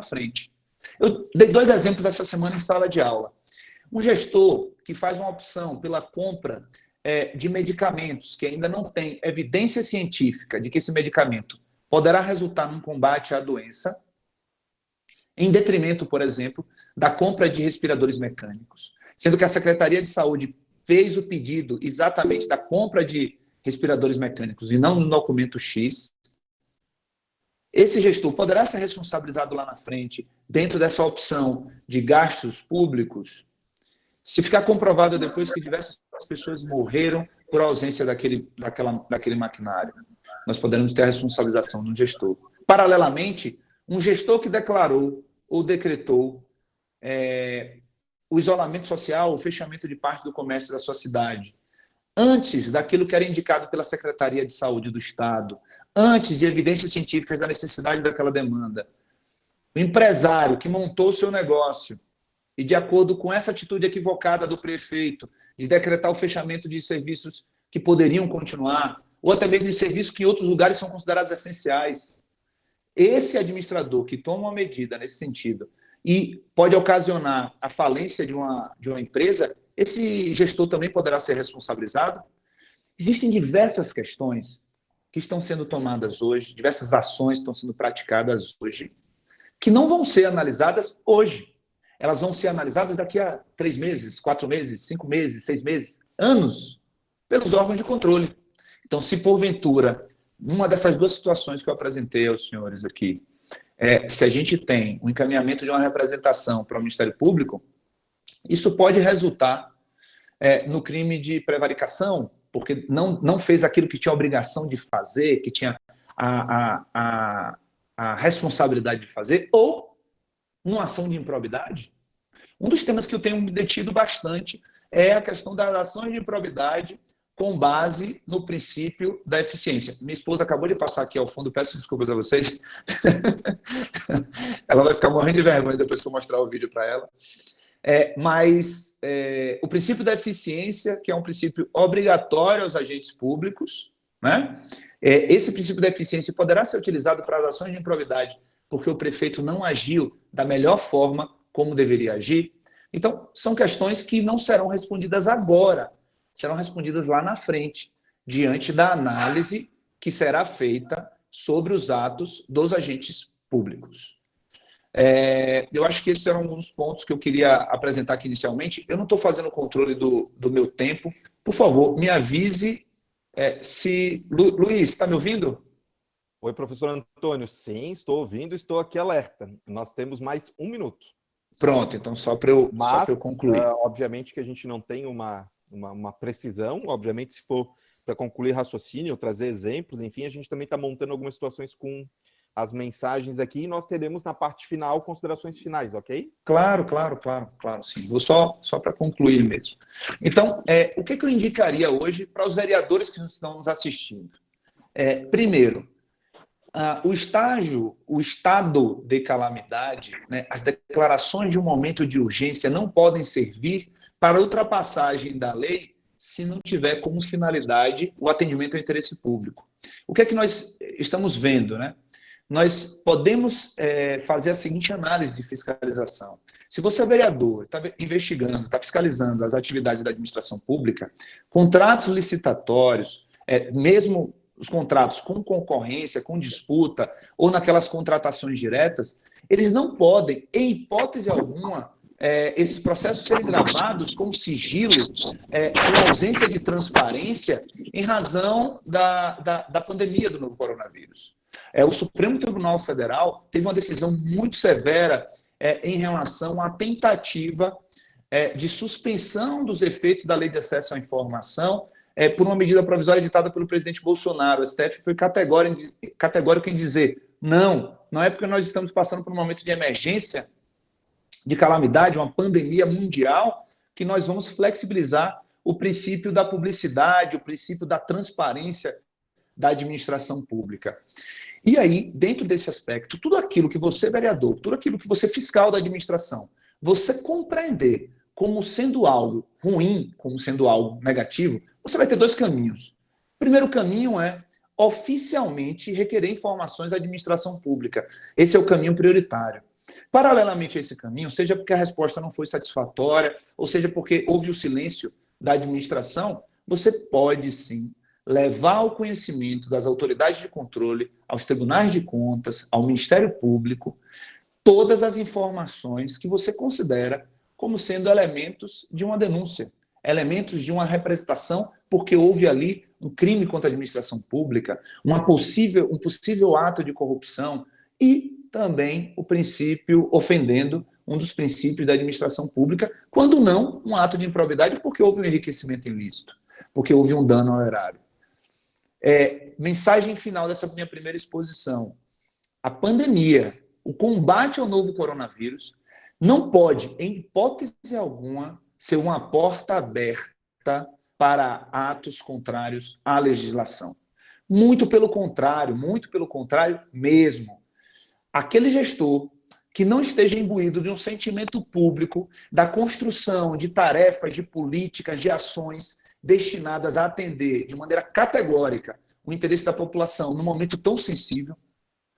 frente. Eu dei 2 exemplos essa semana em sala de aula. Um gestor que faz uma opção pela compra de medicamentos que ainda não tem evidência científica de que esse medicamento poderá resultar num combate à doença, em detrimento, por exemplo, da compra de respiradores mecânicos, sendo que a Secretaria de Saúde fez o pedido exatamente da compra de respiradores mecânicos e não no documento X. Esse gestor poderá ser responsabilizado lá na frente, dentro dessa opção de gastos públicos, se ficar comprovado depois que diversas pessoas morreram por ausência daquele maquinário. Nós poderemos ter a responsabilização de um gestor. Paralelamente, um gestor que declarou ou decretou o isolamento social, o fechamento de parte do comércio da sua cidade, antes daquilo que era indicado pela Secretaria de Saúde do Estado, antes de evidências científicas da necessidade daquela demanda. O empresário que montou o seu negócio e, de acordo com essa atitude equivocada do prefeito, de decretar o fechamento de serviços que poderiam continuar, ou até mesmo de serviços que em outros lugares são considerados essenciais. Esse administrador que toma uma medida nesse sentido e pode ocasionar a falência de uma empresa, esse gestor também poderá ser responsabilizado? Existem diversas questões que estão sendo tomadas hoje, diversas ações estão sendo praticadas hoje, que não vão ser analisadas hoje. Elas vão ser analisadas daqui a 3 meses, 4 meses, 5 meses, 6 meses, anos, pelos órgãos de controle. Então, se porventura, numa dessas 2 situações que eu apresentei aos senhores aqui, se a gente tem um encaminhamento de uma representação para o Ministério Público, isso pode resultar no crime de prevaricação, porque não fez aquilo que tinha a obrigação de fazer, que tinha a responsabilidade de fazer, ou numa ação de improbidade. Um dos temas que eu tenho me detido bastante é a questão das ações de improbidade com base no princípio da eficiência. Minha esposa acabou de passar aqui ao fundo, peço desculpas a vocês. Ela vai ficar morrendo de vergonha depois que eu mostrar o vídeo para ela. Mas o princípio da eficiência, que é um princípio obrigatório aos agentes públicos, né? Esse princípio da eficiência poderá ser utilizado para as ações de improbidade, porque o prefeito não agiu da melhor forma como deveria agir. Então, são questões que não serão respondidas agora, serão respondidas lá na frente, diante da análise que será feita sobre os atos dos agentes públicos. Eu acho que esses eram alguns pontos que eu queria apresentar aqui inicialmente. Eu não estou fazendo controle do meu tempo. Por favor, me avise se... Luiz, está me ouvindo? Oi, professor Antônio. Sim, estou ouvindo, estou aqui alerta. Nós temos mais 1 minuto. Pronto, então só para eu concluir. Obviamente que a gente não tem uma precisão, obviamente se for para concluir raciocínio, trazer exemplos, enfim, a gente também está montando algumas situações com as mensagens aqui e nós teremos na parte final considerações finais, ok? Claro, sim. Vou só para concluir mesmo. Então, o que eu indicaria hoje para os vereadores que estão nos assistindo? Primeiro, o estado de calamidade, né, as declarações de um momento de urgência não podem servir para a ultrapassagem da lei se não tiver como finalidade o atendimento ao interesse público. O que é que nós estamos vendo, né? Nós podemos fazer a seguinte análise de fiscalização. Se você é vereador, está investigando, está fiscalizando as atividades da administração pública, contratos licitatórios, mesmo os contratos com concorrência, com disputa, ou naquelas contratações diretas, eles não podem, em hipótese alguma, esses processos serem gravados com sigilo, com ausência de transparência, em razão da pandemia do novo coronavírus. O Supremo Tribunal Federal teve uma decisão muito severa em relação à tentativa de suspensão dos efeitos da Lei de Acesso à Informação por uma medida provisória editada pelo presidente Bolsonaro. O STF foi categórico em dizer não é porque nós estamos passando por um momento de emergência, de calamidade, uma pandemia mundial, que nós vamos flexibilizar o princípio da publicidade, o princípio da transparência da administração pública. E aí, dentro desse aspecto, tudo aquilo que você, vereador, tudo aquilo que você, fiscal da administração, você compreender como sendo algo ruim, como sendo algo negativo, você vai ter 2 caminhos. O primeiro caminho é oficialmente requerer informações à administração pública. Esse é o caminho prioritário. Paralelamente a esse caminho, seja porque a resposta não foi satisfatória, ou seja porque houve o silêncio da administração, você pode sim levar ao conhecimento das autoridades de controle, aos tribunais de contas, ao Ministério Público, todas as informações que você considera como sendo elementos de uma denúncia, elementos de uma representação, porque houve ali um crime contra a administração pública, um possível ato de corrupção e também o princípio ofendendo um dos princípios da administração pública, quando não um ato de improbidade, porque houve um enriquecimento ilícito, porque houve um dano ao erário. Mensagem final dessa minha primeira exposição. A pandemia, o combate ao novo coronavírus, não pode, em hipótese alguma, ser uma porta aberta para atos contrários à legislação. Muito pelo contrário mesmo. Aquele gestor que não esteja imbuído de um sentimento público, da construção de tarefas, de políticas, de ações destinadas a atender de maneira categórica o interesse da população num momento tão sensível,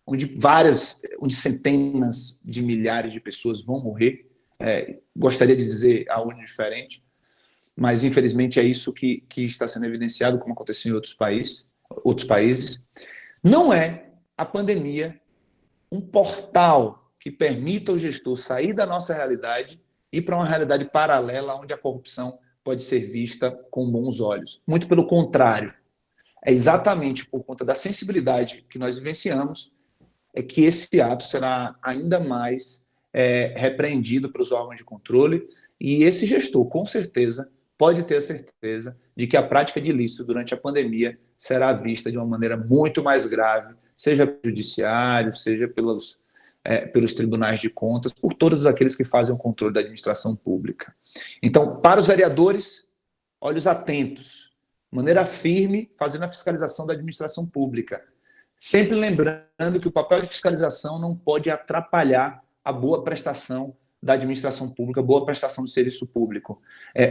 onde centenas de milhares de pessoas vão morrer. Gostaria de dizer algo diferente, mas infelizmente é isso que está sendo evidenciado, como aconteceu em outros países. Não é a pandemia um portal que permita ao gestor sair da nossa realidade e ir para uma realidade paralela onde a corrupção pode ser vista com bons olhos. Muito pelo contrário. É exatamente por conta da sensibilidade que nós vivenciamos que esse ato será ainda mais repreendido pelos órgãos de controle, e esse gestor, com certeza, pode ter a certeza de que a prática de ilícito durante a pandemia será vista de uma maneira muito mais grave, seja pelo judiciário, seja pelos tribunais de contas, por todos aqueles que fazem o controle da administração pública. Então, para os vereadores, olhos atentos, maneira firme, fazendo a fiscalização da administração pública. Sempre lembrando que o papel de fiscalização não pode atrapalhar a boa prestação da administração pública, a boa prestação do serviço público.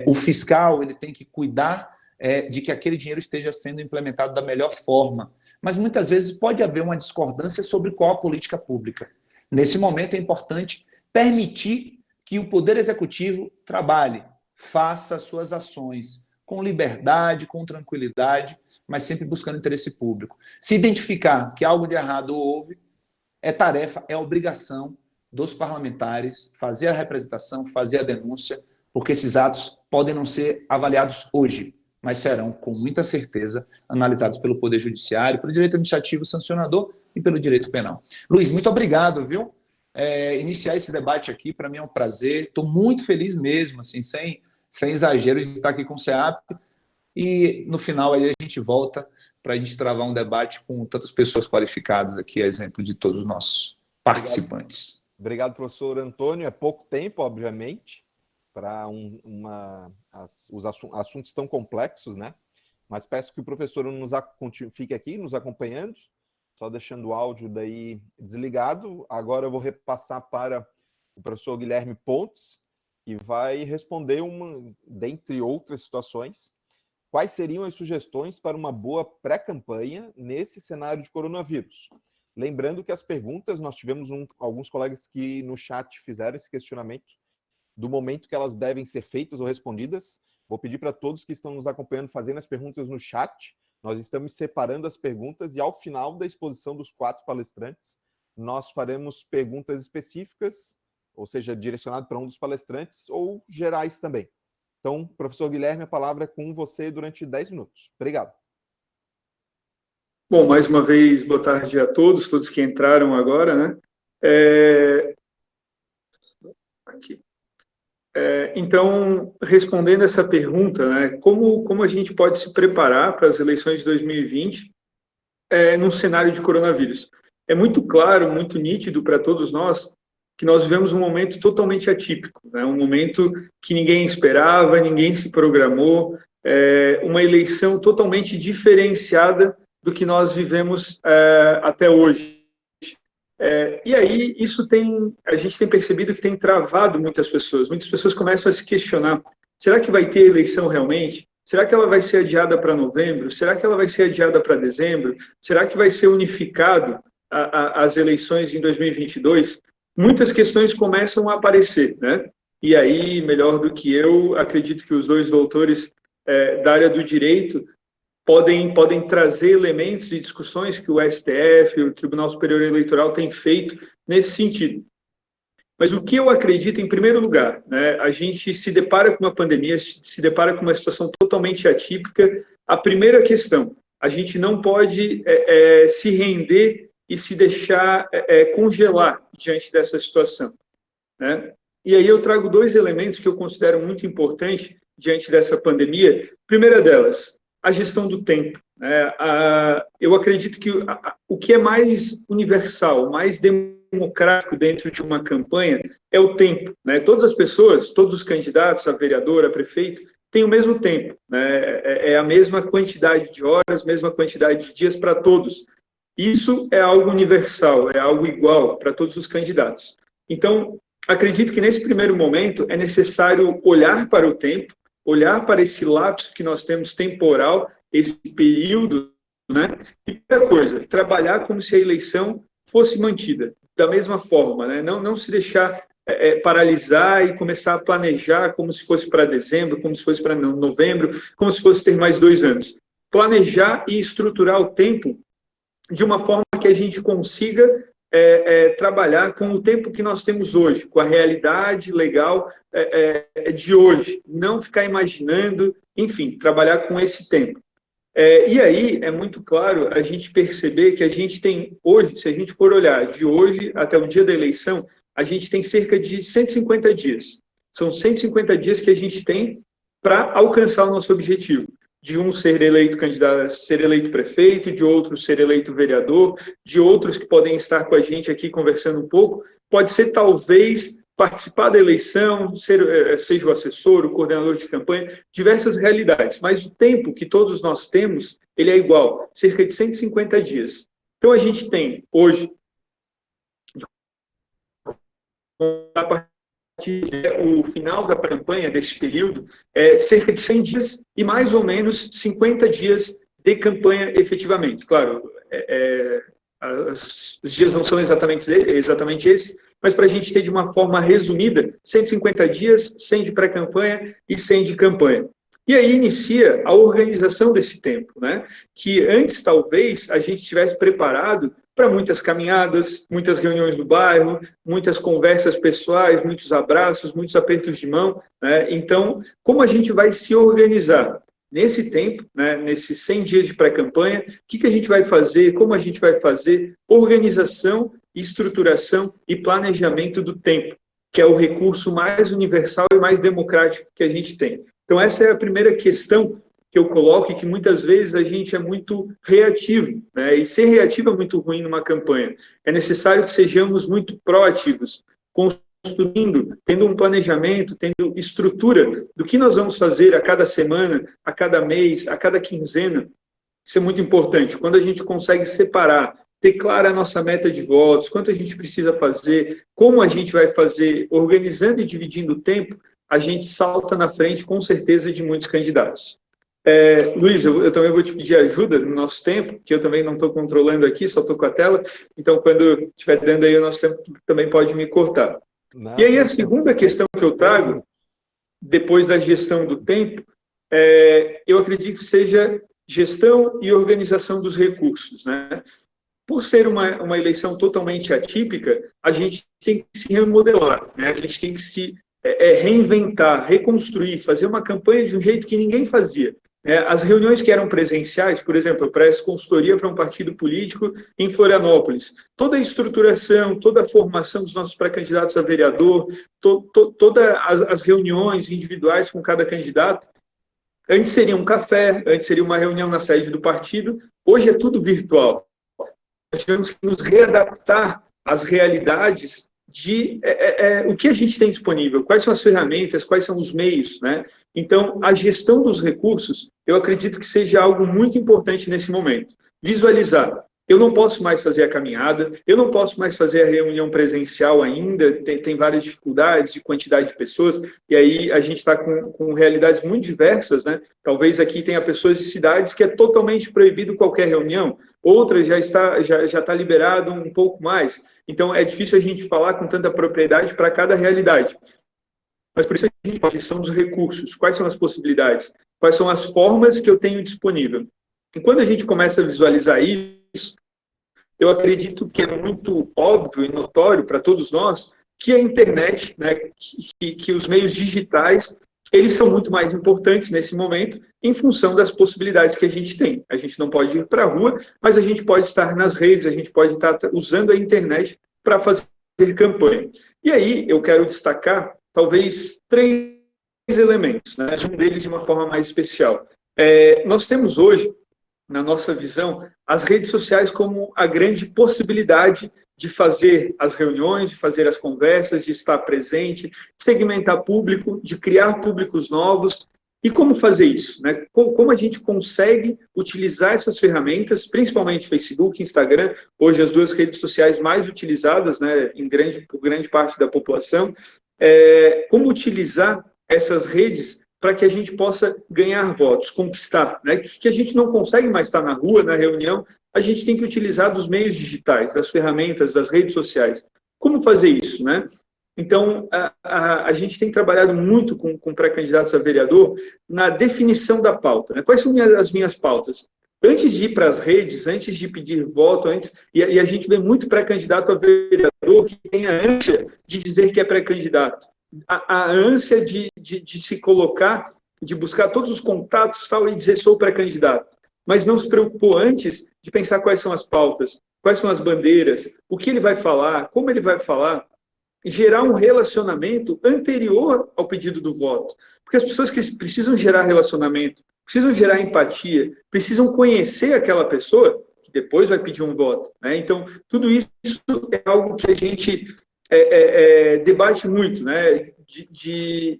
O fiscal ele tem que cuidar de que aquele dinheiro esteja sendo implementado da melhor forma, mas muitas vezes pode haver uma discordância sobre qual a política pública. Nesse momento é importante permitir que o Poder Executivo trabalhe, faça suas ações com liberdade, com tranquilidade, mas sempre buscando interesse público. Se identificar que algo de errado houve, é tarefa, é obrigação dos parlamentares fazer a representação, fazer a denúncia, porque esses atos podem não ser avaliados hoje, mas serão, com muita certeza, analisados pelo Poder Judiciário, pelo direito administrativo sancionador e pelo direito penal. Luiz, muito obrigado, viu? Iniciar esse debate aqui, para mim é um prazer. Estou muito feliz mesmo, assim, sem exagero, de estar aqui com o SEAP. E, no final, aí a gente volta para a gente travar um debate com tantas pessoas qualificadas aqui, a exemplo de todos os nossos participantes. Obrigado, professor Antônio. É pouco tempo, obviamente, para os assuntos tão complexos, né? Mas peço que o professor fique aqui nos acompanhando, só deixando o áudio daí desligado. Agora eu vou repassar para o professor Guilherme Pontes, que vai responder dentre outras situações, quais seriam as sugestões para uma boa pré-campanha nesse cenário de coronavírus. Lembrando que as perguntas, nós tivemos alguns colegas que no chat fizeram esse questionamento do momento que elas devem ser feitas ou respondidas. Vou pedir para todos que estão nos acompanhando fazendo as perguntas no chat. Nós estamos separando as perguntas e ao final da exposição dos 4 palestrantes, nós faremos perguntas específicas, ou seja, direcionado para um dos palestrantes ou gerais também. Então, professor Guilherme, a palavra é com você durante 10 minutos. Obrigado. Bom, mais uma vez, boa tarde a todos que entraram agora, né? Então, respondendo essa pergunta, né, como a gente pode se preparar para as eleições de 2020 num cenário de coronavírus? É muito claro, muito nítido para todos nós que nós vivemos um momento totalmente atípico, né? Um momento que ninguém esperava, ninguém se programou, uma eleição totalmente diferenciada do que nós vivemos até hoje. E aí, a gente tem percebido que tem travado muitas pessoas. Muitas pessoas começam a se questionar, será que vai ter eleição realmente? Será que ela vai ser adiada para novembro? Será que ela vai ser adiada para dezembro? Será que vai ser unificado as eleições em 2022? muitas questões começam a aparecer, né? E aí, melhor do que eu, acredito que os dois doutores da área do direito podem trazer elementos e discussões que o STF, o Tribunal Superior Eleitoral, tem feito nesse sentido. Mas o que eu acredito, em primeiro lugar, né, a gente se depara com uma pandemia, se depara com uma situação totalmente atípica. A primeira questão, a gente não pode se render e se deixar congelar diante dessa situação, né? E aí eu trago dois elementos que eu considero muito importantes diante dessa pandemia. Primeira delas, a gestão do tempo, né? Eu acredito que o que é mais universal, mais democrático dentro de uma campanha é o tempo, né? Todas as pessoas, todos os candidatos a vereador, a prefeito, têm o mesmo tempo, né? É a mesma quantidade de horas, mesma quantidade de dias para todos. Isso é algo universal, é algo igual para todos os candidatos. Então, acredito que nesse primeiro momento é necessário olhar para o tempo, olhar para esse lapso que nós temos temporal, esse período, né? E primeira coisa, trabalhar como se a eleição fosse mantida da mesma forma, né? Não se deixar paralisar e começar a planejar como se fosse para dezembro, como se fosse para novembro, como se fosse ter mais 2 anos. Planejar e estruturar o tempo de uma forma que a gente consiga trabalhar com o tempo que nós temos hoje, com a realidade legal de hoje, não ficar imaginando, enfim, trabalhar com esse tempo. E aí é muito claro a gente perceber que a gente tem hoje, se a gente for olhar de hoje até o dia da eleição, a gente tem cerca de 150 dias. São 150 dias que a gente tem para alcançar o nosso objetivo. De um ser eleito candidato, ser eleito prefeito, de outro ser eleito vereador, de outros que podem estar com a gente aqui conversando um pouco, pode ser talvez participar da eleição, seja o assessor, o coordenador de campanha, diversas realidades, mas o tempo que todos nós temos, ele é igual, cerca de 150 dias. Então a gente tem hoje, a partir o final da campanha desse período, cerca de 100 dias e mais ou menos 50 dias de campanha efetivamente. Claro, os dias não são exatamente esses, mas para a gente ter de uma forma resumida, 150 dias, 100 de pré-campanha e 100 de campanha. E aí inicia a organização desse tempo, né? Que antes, talvez, a gente tivesse preparado para muitas caminhadas, muitas reuniões no bairro, muitas conversas pessoais, muitos abraços, muitos apertos de mão, né? Então, como a gente vai se organizar nesse tempo, né, nesses 100 dias de pré-campanha? O que a gente vai fazer? Como a gente vai fazer? Organização, estruturação e planejamento do tempo, que é o recurso mais universal e mais democrático que a gente tem. Então, essa é a primeira questão que eu coloco, e que muitas vezes a gente é muito reativo, né? E ser reativo é muito ruim numa campanha. É necessário que sejamos muito proativos, construindo, tendo um planejamento, tendo estrutura do que nós vamos fazer a cada semana, a cada mês, a cada quinzena. Isso é muito importante. Quando a gente consegue separar, ter clara a nossa meta de votos, quanto a gente precisa fazer, como a gente vai fazer, organizando e dividindo o tempo, a gente salta na frente, com certeza, de muitos candidatos. Luiz, eu também vou te pedir ajuda no nosso tempo, que eu também não estou controlando aqui, só estou com a tela, então quando estiver dando aí o nosso tempo, também pode me cortar. E aí a segunda questão que eu trago, depois da gestão do tempo, eu acredito que seja gestão e organização dos recursos, né? Por ser uma eleição totalmente atípica, a gente tem que se remodelar, né? A gente tem que se reinventar, reconstruir, fazer uma campanha de um jeito que ninguém fazia. As reuniões que eram presenciais, por exemplo, eu presto consultoria para um partido político em Florianópolis. Toda a estruturação, toda a formação dos nossos pré-candidatos a vereador, todas as reuniões individuais com cada candidato, antes seria um café, antes seria uma reunião na sede do partido, hoje é tudo virtual. Nós tivemos que nos readaptar às realidades de o que a gente tem disponível, quais são as ferramentas, quais são os meios, né? Então, a gestão dos recursos, eu acredito que seja algo muito importante nesse momento. Visualizar. eu não posso mais fazer a caminhada, eu não posso mais fazer a reunião presencial ainda, tem várias dificuldades de quantidade de pessoas, e aí a gente está com realidades muito diversas, né? Talvez aqui tenha pessoas de cidades que é totalmente proibido qualquer reunião, outras já está liberado um pouco mais. Então, é difícil a gente falar com tanta propriedade para cada realidade. Mas por isso a gente fala, são os recursos, quais são as possibilidades, quais são as formas que eu tenho disponível. E quando a gente começa a visualizar isso, eu acredito que é muito óbvio e notório para todos nós que a internet, né, que os meios digitais, eles são muito mais importantes nesse momento em função das possibilidades que a gente tem. A gente não pode ir para a rua, mas a gente pode estar nas redes, a gente pode estar usando a internet para fazer campanha. E aí eu quero destacar talvez 3 elementos, né? Um deles de uma forma mais especial. Nós temos hoje, na nossa visão, as redes sociais como a grande possibilidade de fazer as reuniões, de fazer as conversas, de estar presente, de segmentar público, de criar públicos novos. E como fazer isso, né? Como a gente consegue utilizar essas ferramentas, principalmente Facebook, Instagram, hoje as 2 redes sociais mais utilizadas, né, por grande parte da população, como utilizar essas redes para que a gente possa ganhar votos, conquistar, né? Que a gente não consegue mais estar na rua, na reunião, a gente tem que utilizar dos meios digitais, das ferramentas, das redes sociais. Como fazer isso, né? Então, a gente tem trabalhado muito com pré-candidatos a vereador na definição da pauta, né? Quais são as minhas pautas? Antes de ir para as redes, antes de pedir voto, e a gente vê muito pré-candidato a vereador que tem a ânsia de dizer que é pré-candidato, a ânsia de se colocar, de buscar todos os contatos tal, e dizer sou pré-candidato, mas não se preocupou antes de pensar quais são as pautas, quais são as bandeiras, o que ele vai falar, como ele vai falar, e gerar um relacionamento anterior ao pedido do voto. Porque as pessoas que precisam gerar relacionamento, precisam gerar empatia, precisam conhecer aquela pessoa que depois vai pedir um voto, né? Então, tudo isso é algo que a gente debate muito, né? De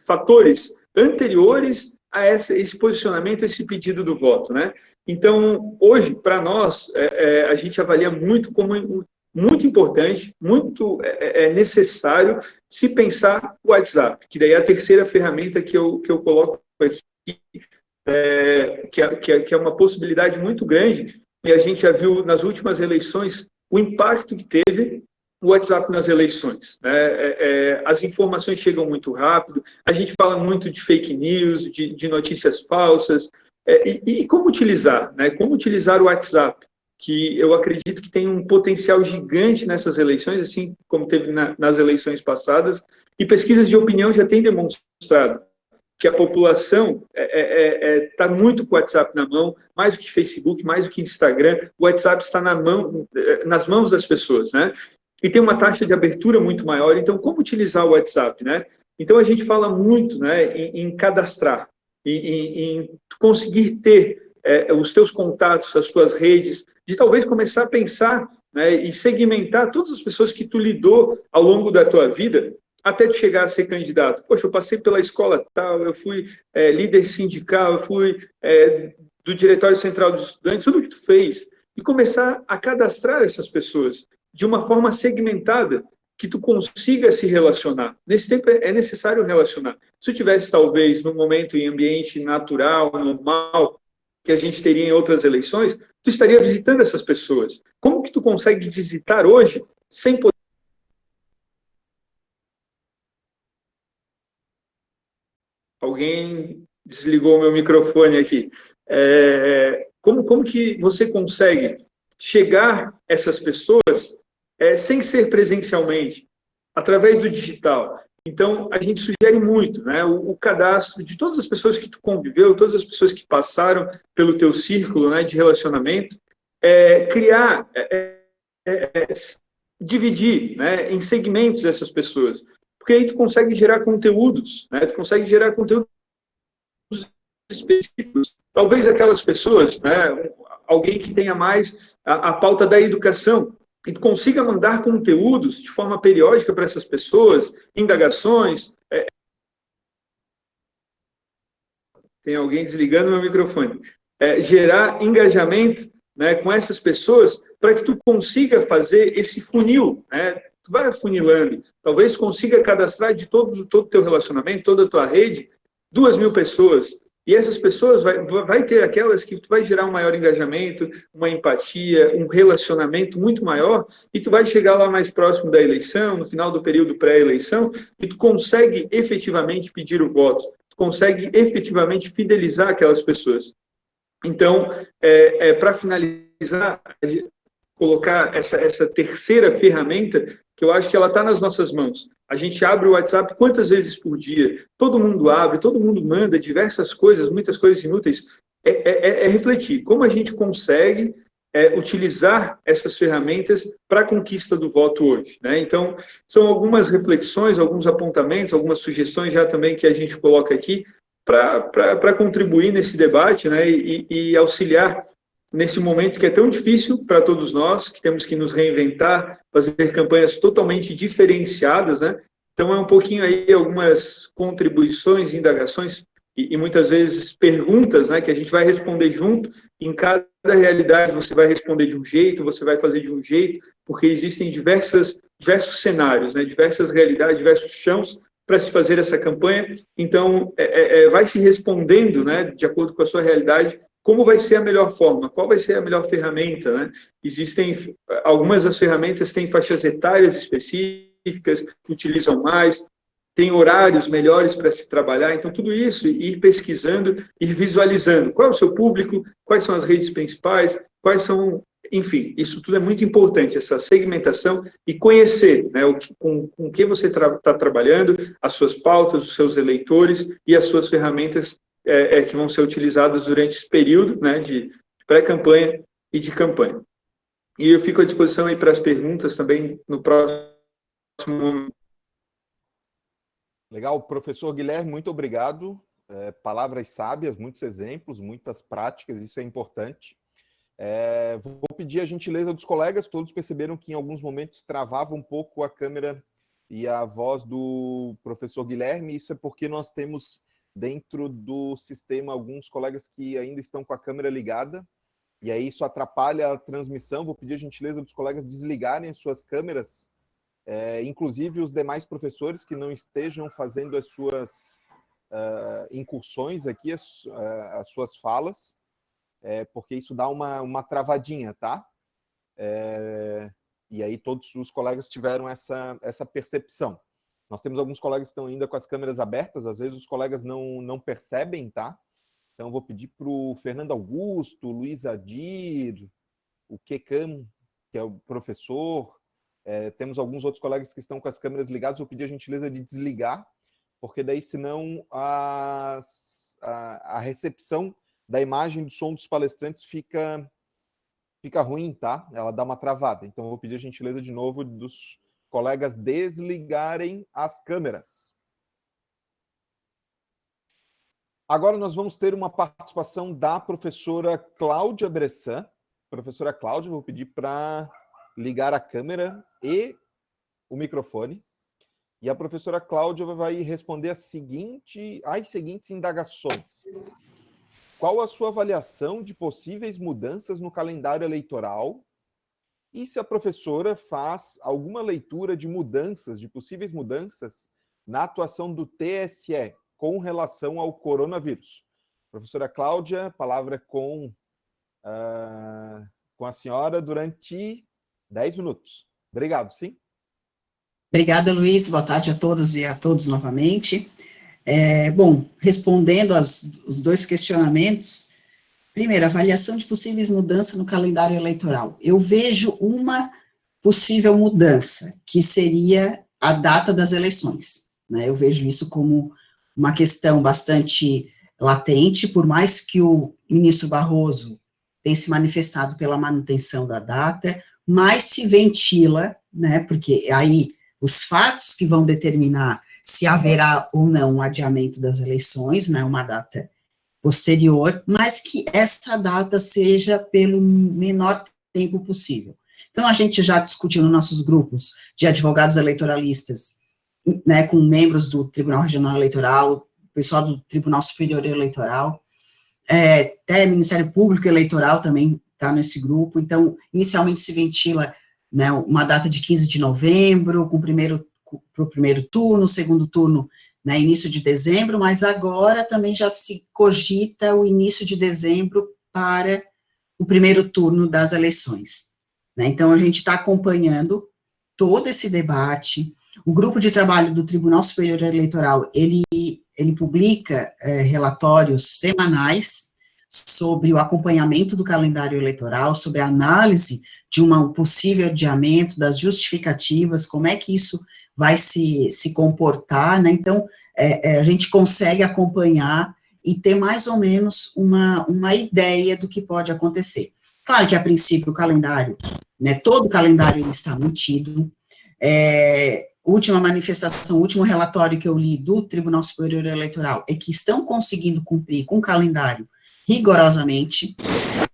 fatores anteriores a esse posicionamento, esse pedido do voto, né? Então, hoje, para nós, a gente avalia muito como muito importante, muito necessário se pensar o WhatsApp, que daí é a terceira ferramenta que eu coloco aqui, que é uma possibilidade muito grande, e a gente já viu nas últimas eleições o impacto que teve o WhatsApp nas eleições, né? As informações chegam muito rápido, a gente fala muito de fake news, de notícias falsas, e como utilizar, né? Como utilizar o WhatsApp, que eu acredito que tem um potencial gigante nessas eleições, assim como teve nas eleições passadas, e pesquisas de opinião já têm demonstrado que a população está muito com o WhatsApp na mão, mais do que Facebook, mais do que Instagram, o WhatsApp está nas mãos das pessoas, né? E tem uma taxa de abertura muito maior, então como utilizar o WhatsApp, né? Então a gente fala muito, né, em cadastrar, em conseguir ter os teus contatos, as tuas redes, de talvez começar a pensar, né, e segmentar todas as pessoas que tu lidou ao longo da tua vida, até tu chegar a ser candidato. Poxa, eu passei pela escola tal, eu fui líder sindical, eu fui do Diretório Central dos Estudantes, tudo que tu fez, e começar a cadastrar essas pessoas de uma forma segmentada, que tu consiga se relacionar. Nesse tempo é necessário relacionar. Se tu tivesse, talvez, num momento em ambiente natural, normal, que a gente teria em outras eleições, tu estaria visitando essas pessoas. Como que tu consegue visitar hoje sem poder... Alguém desligou o meu microfone aqui. Como que você consegue chegar a essas pessoas sem ser presencialmente, através do digital? Então, a gente sugere muito, né, o cadastro de todas as pessoas que tu conviveu, todas as pessoas que passaram pelo teu círculo, né, de relacionamento, criar, dividir, né, em segmentos essas pessoas, porque aí tu consegue gerar conteúdos, né, tu consegue gerar conteúdos específicos. Talvez aquelas pessoas, né, alguém que tenha mais a pauta da educação, e consiga mandar conteúdos de forma periódica para essas pessoas, indagações. Tem alguém desligando meu microfone. Gerar engajamento né, com essas pessoas para que tu consiga fazer esse funil, né? Tu vai afunilando, talvez consiga cadastrar de todo o teu relacionamento, toda a tua rede, 2.000 pessoas. E essas pessoas vai ter aquelas que tu vai gerar um maior engajamento, uma empatia, um relacionamento muito maior, e tu vai chegar lá mais próximo da eleição, no final do período pré-eleição, e tu consegue efetivamente pedir o voto, tu consegue efetivamente fidelizar aquelas pessoas. Então, para finalizar, colocar essa terceira ferramenta, que eu acho que ela está nas nossas mãos. A gente abre o WhatsApp quantas vezes por dia? Todo mundo abre, todo mundo manda diversas coisas, muitas coisas inúteis. Refletir como a gente consegue utilizar essas ferramentas para a conquista do voto hoje, né? Então, são algumas reflexões, alguns apontamentos, algumas sugestões já também que a gente coloca aqui para contribuir nesse debate, né? E auxiliar nesse momento que é tão difícil para todos nós, que temos que nos reinventar, fazer campanhas totalmente diferenciadas, né? Então, é um pouquinho aí algumas contribuições, indagações e muitas vezes perguntas, né, que a gente vai responder junto. Em cada realidade você vai responder de um jeito, você vai fazer de um jeito, porque existem diversos cenários, né, diversas realidades, diversos chãos para se fazer essa campanha. Então, vai se respondendo, né, de acordo com a sua realidade, como vai ser a melhor forma, qual vai ser a melhor ferramenta, né? Existem, algumas das ferramentas têm faixas etárias específicas, que utilizam mais, tem horários melhores para se trabalhar, então tudo isso, ir pesquisando, ir visualizando qual é o seu público, quais são as redes principais, quais são, enfim, isso tudo é muito importante, essa segmentação e conhecer, né, com o que você está trabalhando, as suas pautas, os seus eleitores e as suas ferramentas que vão ser utilizadas durante esse período, né, de pré-campanha e de campanha. E eu fico à disposição aí para as perguntas também no próximo momento. Legal, professor Guilherme, muito obrigado. Palavras sábias, muitos exemplos, muitas práticas, isso é importante. Vou pedir a gentileza dos colegas, todos perceberam que em alguns momentos travava um pouco a câmera e a voz do professor Guilherme, isso é porque nós temos dentro do sistema alguns colegas que ainda estão com a câmera ligada, e aí isso atrapalha a transmissão. Vou pedir a gentileza dos colegas desligarem as suas câmeras, inclusive os demais professores que não estejam fazendo as suas incursões aqui, as suas falas, porque isso dá uma travadinha, tá? E aí todos os colegas tiveram essa percepção. Nós temos alguns colegas que estão ainda com as câmeras abertas, às vezes os colegas não percebem, tá? Então eu vou pedir para o Fernando Augusto, Luiz Adir, o Kekam, que é o professor, temos alguns outros colegas que estão com as câmeras ligadas, eu vou pedir a gentileza de desligar, porque daí senão a recepção da imagem do som dos palestrantes fica ruim, tá? Ela dá uma travada. Então eu vou pedir a gentileza de novo dos colegas desligarem as câmeras. Agora nós vamos ter uma participação da professora Cláudia Bressan. Professora Cláudia, vou pedir para ligar a câmera e o microfone. E a professora Cláudia vai responder as seguintes indagações. Qual a sua avaliação de possíveis mudanças no calendário eleitoral? E se a professora faz alguma leitura de possíveis mudanças na atuação do TSE com relação ao coronavírus? Professora Cláudia, a palavra com a senhora durante 10 minutos. Obrigado, sim? Obrigada, Luiz. Boa tarde a todos e a todos novamente. Bom, respondendo os dois questionamentos, primeiro, avaliação de possíveis mudanças no calendário eleitoral. Eu vejo uma possível mudança, que seria a data das eleições, né? Eu vejo isso como uma questão bastante latente, por mais que o ministro Barroso tenha se manifestado pela manutenção da data, mas se ventila, né, porque aí os fatos que vão determinar se haverá ou não um adiamento das eleições, né, uma data posterior, mas que essa data seja pelo menor tempo possível. Então, a gente já discutiu nos nossos grupos de advogados eleitoralistas, né, com membros do Tribunal Regional Eleitoral, pessoal do Tribunal Superior Eleitoral, até Ministério Público Eleitoral também tá nesse grupo. Então, inicialmente se ventila, né, uma data de 15 de novembro, para o primeiro turno, segundo turno, né, início de dezembro, mas agora também já se cogita o início de dezembro para o primeiro turno das eleições, né. Então, a gente está acompanhando todo esse debate. O grupo de trabalho do Tribunal Superior Eleitoral, ele publica relatórios semanais sobre o acompanhamento do calendário eleitoral, sobre a análise de um possível adiamento, das justificativas, como é que isso vai se comportar, né. Então, a gente consegue acompanhar e ter mais ou menos uma ideia do que pode acontecer. Claro que, a princípio, o calendário, né, todo o calendário ele está mantido. Última manifestação, o último relatório que eu li do Tribunal Superior Eleitoral é que estão conseguindo cumprir com o calendário rigorosamente,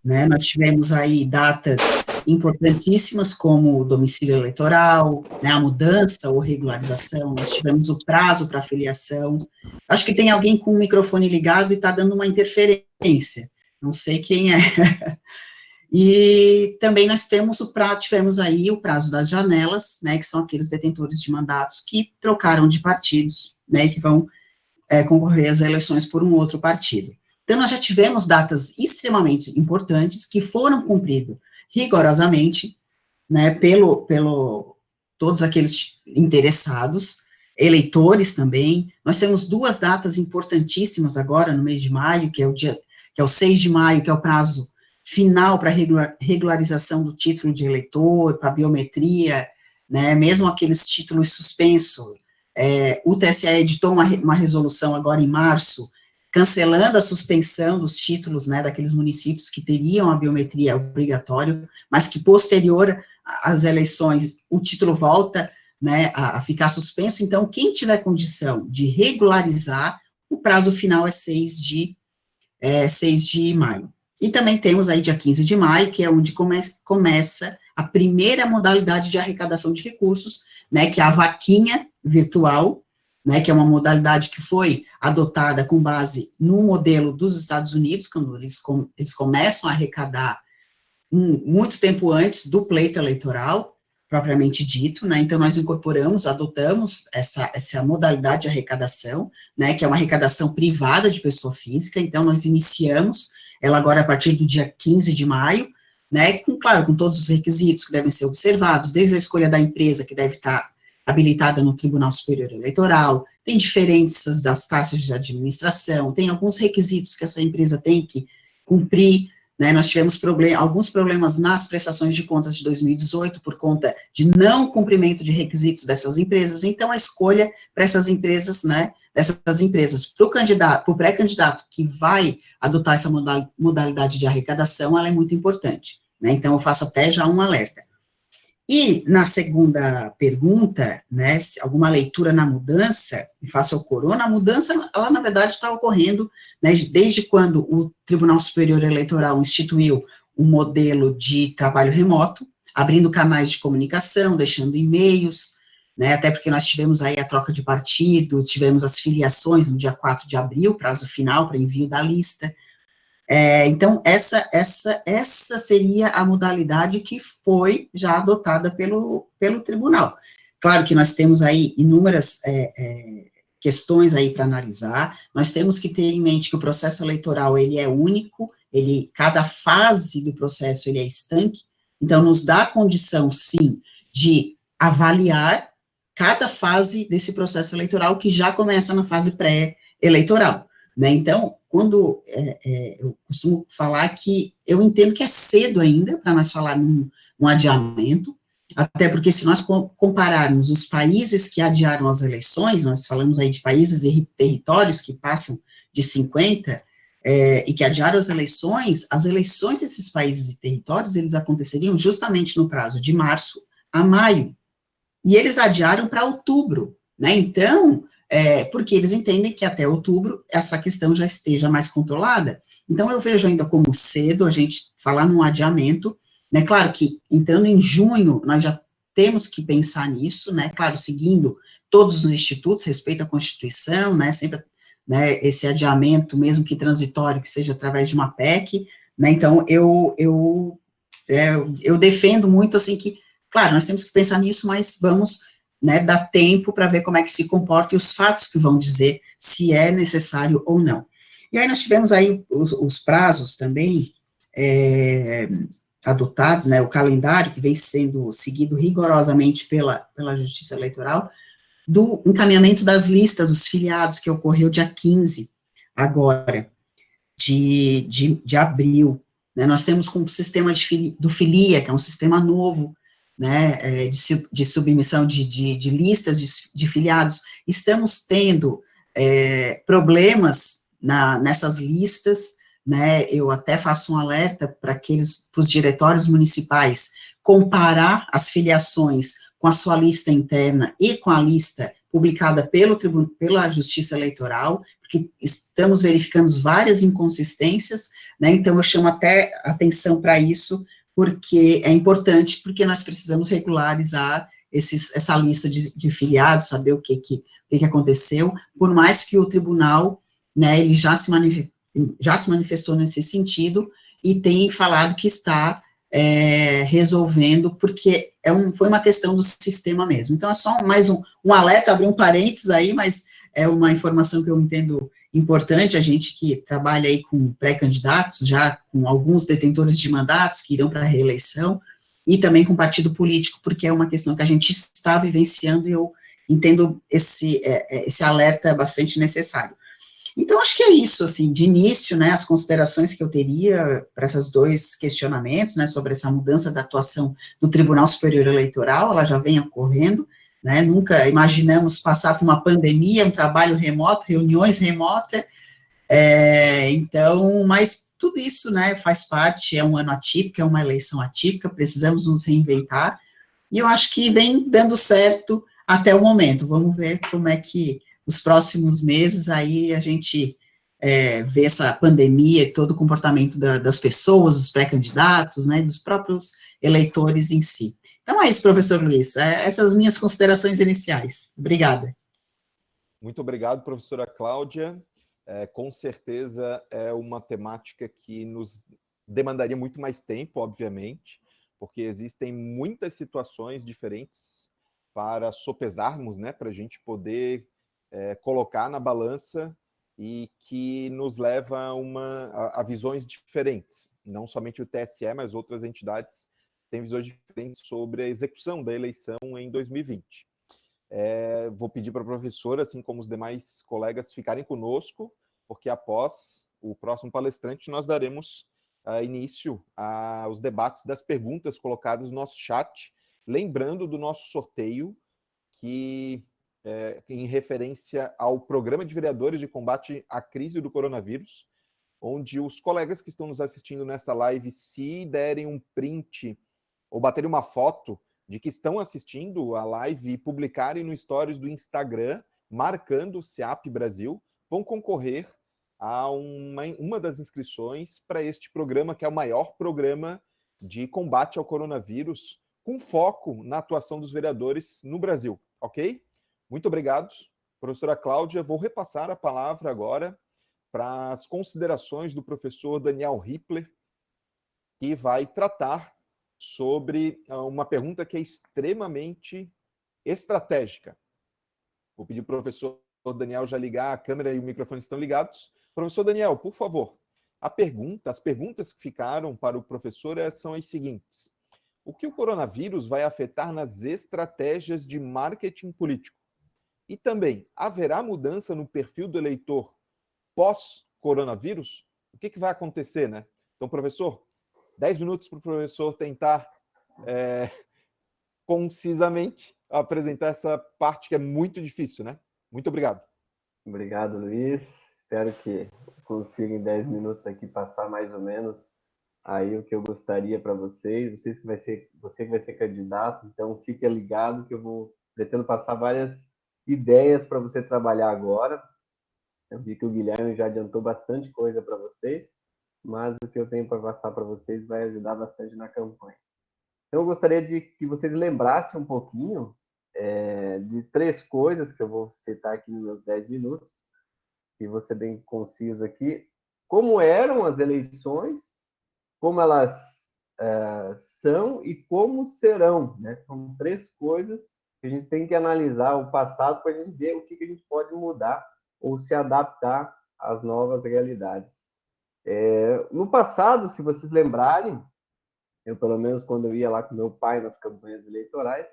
né. Nós tivemos aí datas importantíssimas, como o domicílio eleitoral, né, a mudança ou regularização, nós tivemos o prazo para filiação. Acho que tem alguém com o microfone ligado e está dando uma interferência, não sei quem é. E também nós tivemos aí o prazo das janelas, né, que são aqueles detentores de mandatos que trocaram de partidos, né, que vão concorrer às eleições por um outro partido. Então, nós já tivemos datas extremamente importantes que foram cumpridas rigorosamente, né, pelo todos aqueles interessados, eleitores também. Nós temos 2 datas importantíssimas agora, no mês de maio, que é o 6 de maio, que é o prazo final para regularização do título de eleitor, para biometria, né, mesmo aqueles títulos suspensos. O TSE editou uma resolução agora em março, cancelando a suspensão dos títulos, né, daqueles municípios que teriam a biometria obrigatória, mas que posterior às eleições o título volta, né, a ficar suspenso. Então, quem tiver condição de regularizar, o prazo final é 6 de maio. E também temos aí dia 15 de maio, que é onde começa a primeira modalidade de arrecadação de recursos, né, que é a vaquinha virtual, né, que é uma modalidade que foi adotada com base no modelo dos Estados Unidos, quando eles começam a arrecadar muito tempo antes do pleito eleitoral, propriamente dito, né. Então, nós adotamos essa modalidade de arrecadação, né, que é uma arrecadação privada de pessoa física. Então, nós iniciamos ela agora a partir do dia 15 de maio, né, claro, com todos os requisitos que devem ser observados, desde a escolha da empresa, que deve estar habilitada no Tribunal Superior Eleitoral, tem diferenças das taxas de administração, tem alguns requisitos que essa empresa tem que cumprir, né. Nós tivemos alguns problemas nas prestações de contas de 2018, por conta de não cumprimento de requisitos dessas empresas. Então, a escolha para essas empresas, né, para o pré-candidato que vai adotar essa modalidade de arrecadação, ela é muito importante, né. Então, eu faço até já um alerta. E, na segunda pergunta, né, se alguma leitura na mudança, face ao corona, a mudança, ela, na verdade, está ocorrendo, né, desde quando o Tribunal Superior Eleitoral instituiu um modelo de trabalho remoto, abrindo canais de comunicação, deixando e-mails, né, até porque nós tivemos aí a troca de partido, tivemos as filiações no dia 4 de abril, prazo final para envio da lista. Então, essa seria a modalidade que foi já adotada pelo tribunal. Claro que nós temos aí inúmeras questões aí para analisar, nós temos que ter em mente que o processo eleitoral, ele é único, cada fase do processo, ele é estanque, então nos dá a condição, sim, de avaliar cada fase desse processo eleitoral, que já começa na fase pré-eleitoral, né. Então, quando eu costumo falar que eu entendo que é cedo ainda para nós falar num adiamento, até porque se nós compararmos os países que adiaram as eleições, nós falamos aí de países e territórios que passam de 50, e que adiaram as eleições desses países e territórios, eles aconteceriam justamente no prazo de março a maio, e eles adiaram para outubro, né. Então, porque eles entendem que até outubro essa questão já esteja mais controlada. Então, eu vejo ainda como cedo a gente falar num adiamento, né. Claro que entrando em junho, nós já temos que pensar nisso, né, claro, seguindo todos os institutos, respeito à Constituição, né, sempre, né, esse adiamento, mesmo que transitório, que seja através de uma PEC, né? Então, eu defendo muito, assim, que, claro, nós temos que pensar nisso, mas vamos, né, dar tempo para ver como é que se comporta e os fatos que vão dizer se é necessário ou não. E aí nós tivemos aí os prazos também adotados, né, o calendário que vem sendo seguido rigorosamente pela Justiça Eleitoral, do encaminhamento das listas dos filiados, que ocorreu dia 15, agora, de abril. Né, nós temos com o sistema do Filia, que é um sistema novo, né, de submissão de listas de filiados. Estamos tendo problemas nessas listas, né, eu até faço um alerta para os diretórios municipais comparar as filiações com a sua lista interna e com a lista publicada pela Justiça Eleitoral, porque estamos verificando várias inconsistências, né, então eu chamo até atenção para isso, porque é importante, porque nós precisamos regularizar essa lista de filiados, saber o que aconteceu, por mais que o tribunal, né, ele já se manifestou nesse sentido, e tem falado que está resolvendo, porque foi uma questão do sistema mesmo. Então, é só mais um alerta, abrir um parênteses aí, mas é uma informação que eu entendo importante, a gente que trabalha aí com pré-candidatos, já com alguns detentores de mandatos que irão para a reeleição, e também com partido político, porque é uma questão que a gente está vivenciando, e eu entendo esse alerta bastante necessário. Então, acho que é isso, assim, de início, né, as considerações que eu teria para esses dois questionamentos, né, sobre essa mudança da atuação do Tribunal Superior Eleitoral, ela já vem ocorrendo, né, nunca imaginamos passar por uma pandemia, um trabalho remoto, reuniões remotas, então, mas tudo isso, né, faz parte, é um ano atípico, é uma eleição atípica, precisamos nos reinventar, e eu acho que vem dando certo até o momento. Vamos ver como é que os próximos meses aí a gente vê essa pandemia e todo o comportamento das pessoas, dos pré-candidatos, né, dos próprios eleitores em si. Então é isso, professor Luiz, essas minhas considerações iniciais. Obrigada. Muito obrigado, professora Cláudia. Com certeza é uma temática que nos demandaria muito mais tempo, obviamente, porque existem muitas situações diferentes para sopesarmos, né, para a gente poder colocar na balança e que nos leva a visões diferentes. Não somente o TSE, mas outras entidades têm visões diferentes sobre a execução da eleição em 2020. Vou pedir para a professora, assim como os demais colegas, ficarem conosco, porque após o próximo palestrante nós daremos início aos debates das perguntas colocadas no nosso chat, lembrando do nosso sorteio, que em referência ao Programa de Vereadores de Combate à Crise do Coronavírus, onde os colegas que estão nos assistindo nessa live, se derem um print ou baterem uma foto de que estão assistindo a live e publicarem no stories do Instagram, marcando o SEAP Brasil, vão concorrer a uma das inscrições para este programa, que é o maior programa de combate ao coronavírus, com foco na atuação dos vereadores no Brasil, ok? Muito obrigado, professora Cláudia. Vou repassar a palavra agora para as considerações do professor Daniel Hippler, que vai tratar sobre uma pergunta que é extremamente estratégica. Vou pedir para o professor Daniel já ligar, a câmera e o microfone estão ligados. Professor Daniel, por favor, as perguntas que ficaram para o professor são as seguintes. O que o coronavírus vai afetar nas estratégias de marketing político? E também, haverá mudança no perfil do eleitor pós-coronavírus? O que vai acontecer, né? Então, professor, 10 minutos para o professor tentar concisamente apresentar essa parte que é muito difícil, né? Muito obrigado. Obrigado, Luiz. Espero que consiga em 10 minutos aqui passar mais ou menos aí o que eu gostaria para vocês. Você que vai ser candidato, então fique ligado que eu pretendo passar várias ideias para você trabalhar agora. Eu vi que o Guilherme já adiantou bastante coisa para vocês, mas o que eu tenho para passar para vocês vai ajudar bastante na campanha. Então, eu gostaria de que vocês lembrassem um pouquinho de 3 coisas que eu vou citar aqui nos meus 10 minutos, e vou ser bem conciso aqui. Como eram as eleições como elas são e como serão, né? São três coisas que a gente tem que analisar o passado para a gente ver o que a gente pode mudar ou se adaptar às novas realidades. No passado, se vocês lembrarem, eu, pelo menos, quando eu ia lá com meu pai nas campanhas eleitorais,